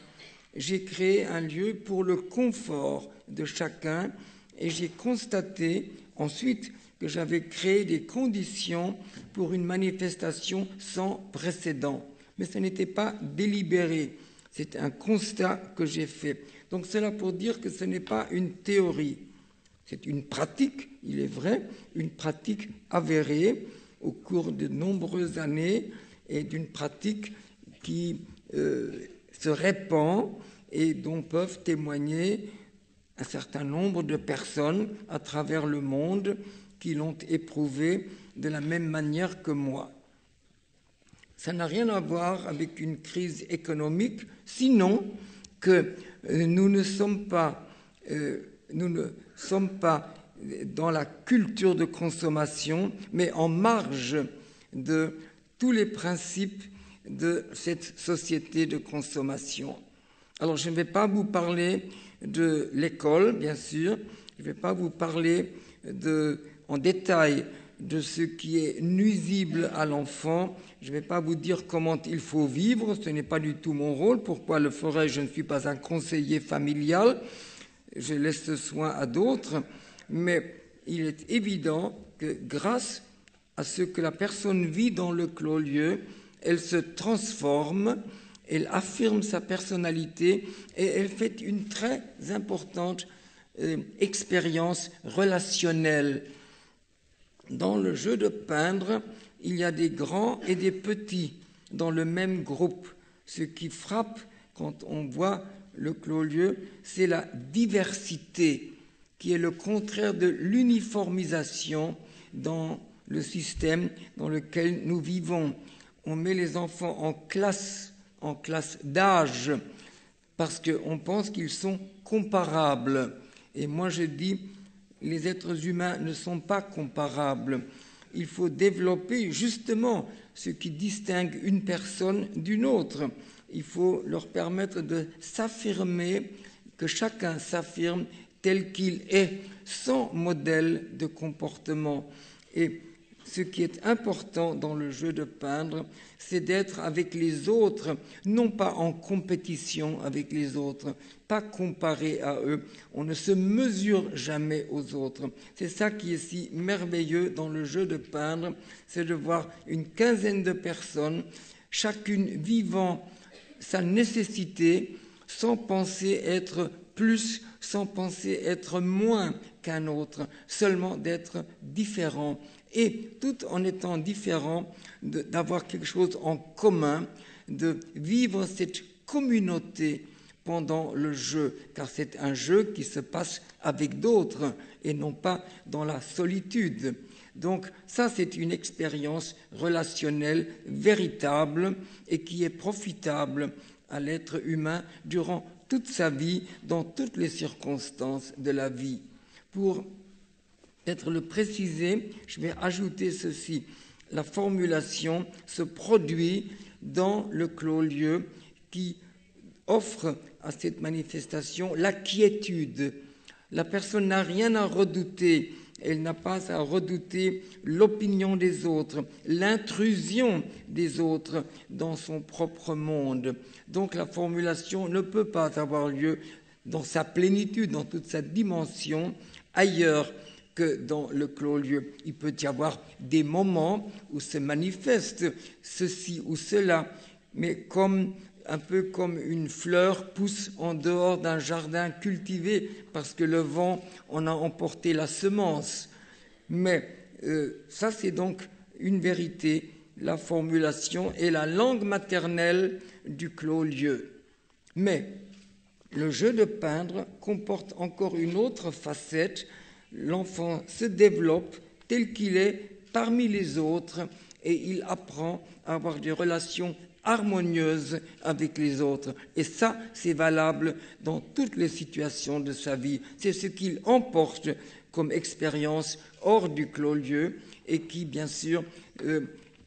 J'ai créé un lieu pour le confort de chacun et j'ai constaté ensuite que j'avais créé des conditions pour une manifestation sans précédent. Mais ce n'était pas délibéré. C'est un constat que j'ai fait. Donc c'est là pour dire que ce n'est pas une théorie. C'est une pratique, il est vrai, une pratique avérée au cours de nombreuses années et d'une pratique qui se répand et dont peuvent témoigner un certain nombre de personnes à travers le monde qui l'ont éprouvé de la même manière que moi. Ça n'a rien à voir avec une crise économique, sinon que nous ne sommes pas dans la culture de consommation, mais en marge de tous les principes de cette société de consommation. Alors, je ne vais pas vous parler de l'école, bien sûr, je ne vais pas vous parler en détail de ce qui est nuisible à l'enfant. Je ne vais pas vous dire comment il faut vivre, ce n'est pas du tout mon rôle. Pourquoi le ferais-je? Je ne suis pas un conseiller familial, je laisse ce soin à d'autres. Mais il est évident que grâce à ce que la personne vit dans le clos-lieu, elle se transforme, elle affirme sa personnalité et elle fait une très importante expérience relationnelle. Dans le jeu de peindre, il y a des grands et des petits dans le même groupe. Ce qui frappe quand on voit le clos-lieu, c'est la diversité qui est le contraire de l'uniformisation dans le système dans lequel nous vivons. On met les enfants en classe d'âge, parce qu'on pense qu'ils sont comparables. Et moi je dis, les êtres humains ne sont pas comparables. Il faut développer justement ce qui distingue une personne d'une autre. Il faut leur permettre de s'affirmer, que chacun s'affirme tel qu'il est, sans modèle de comportement. Et ce qui est important dans le jeu de peindre, c'est d'être avec les autres, non pas en compétition avec les autres, pas comparé à eux. On ne se mesure jamais aux autres. C'est ça qui est si merveilleux dans le jeu de peindre, c'est de voir une quinzaine de personnes, chacune vivant sa nécessité, sans penser être plus, sans penser être moins qu'un autre, seulement d'être différent. Et tout en étant différent, d'avoir quelque chose en commun, de vivre cette communauté pendant le jeu, car c'est un jeu qui se passe avec d'autres et non pas dans la solitude. Donc ça, c'est une expérience relationnelle véritable et qui est profitable à l'être humain durant toute sa vie, dans toutes les circonstances de la vie. Pour peut-être le préciser, je vais ajouter ceci. La formulation se produit dans le clos-lieu qui offre à cette manifestation la quiétude. La personne n'a rien à redouter. Elle n'a pas à redouter l'opinion des autres, l'intrusion des autres dans son propre monde. Donc la formulation ne peut pas avoir lieu dans sa plénitude, dans toute sa dimension, ailleurs que dans le clos-lieu. Il peut y avoir des moments où se manifeste ceci ou cela, mais un peu comme une fleur pousse en dehors d'un jardin cultivé parce que le vent en a emporté la semence. Mais ça, c'est donc une vérité, la formulation et la langue maternelle du clos-lieu. Mais le jeu de peindre comporte encore une autre facette. L'enfant se développe tel qu'il est parmi les autres et il apprend à avoir des relations harmonieuses avec les autres. Et ça, c'est valable dans toutes les situations de sa vie. C'est ce qu'il emporte comme expérience hors du clos-lieu et qui, bien sûr,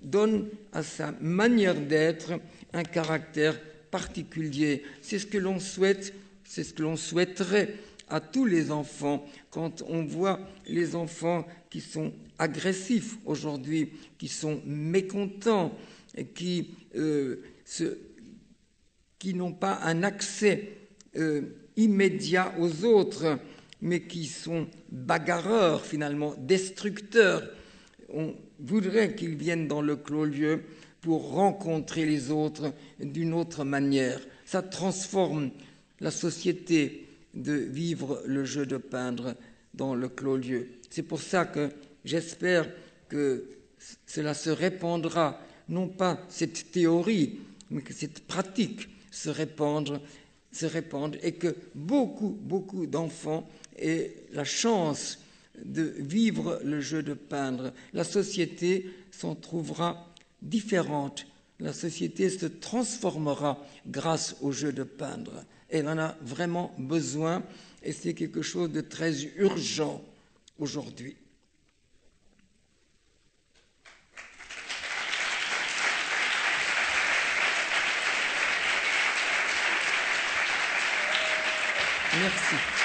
donne à sa manière d'être un caractère particulier. C'est ce que l'on souhaite, c'est ce que l'on souhaiterait à tous les enfants. Quand on voit les enfants qui sont agressifs aujourd'hui, qui sont mécontents, qui n'ont pas un accès immédiat aux autres, mais qui sont bagarreurs finalement, destructeurs, on voudrait qu'ils viennent dans le clos-lieu pour rencontrer les autres d'une autre manière. Ça transforme la société de vivre le jeu de peindre dans le clos-lieu. C'est pour ça que j'espère que cela se répandra, non pas cette théorie, mais que cette pratique se répande et que beaucoup d'enfants aient la chance de vivre le jeu de peindre. La société s'en trouvera différente. La société se transformera grâce au jeu de peindre. Elle en a vraiment besoin et c'est quelque chose de très urgent aujourd'hui. Merci.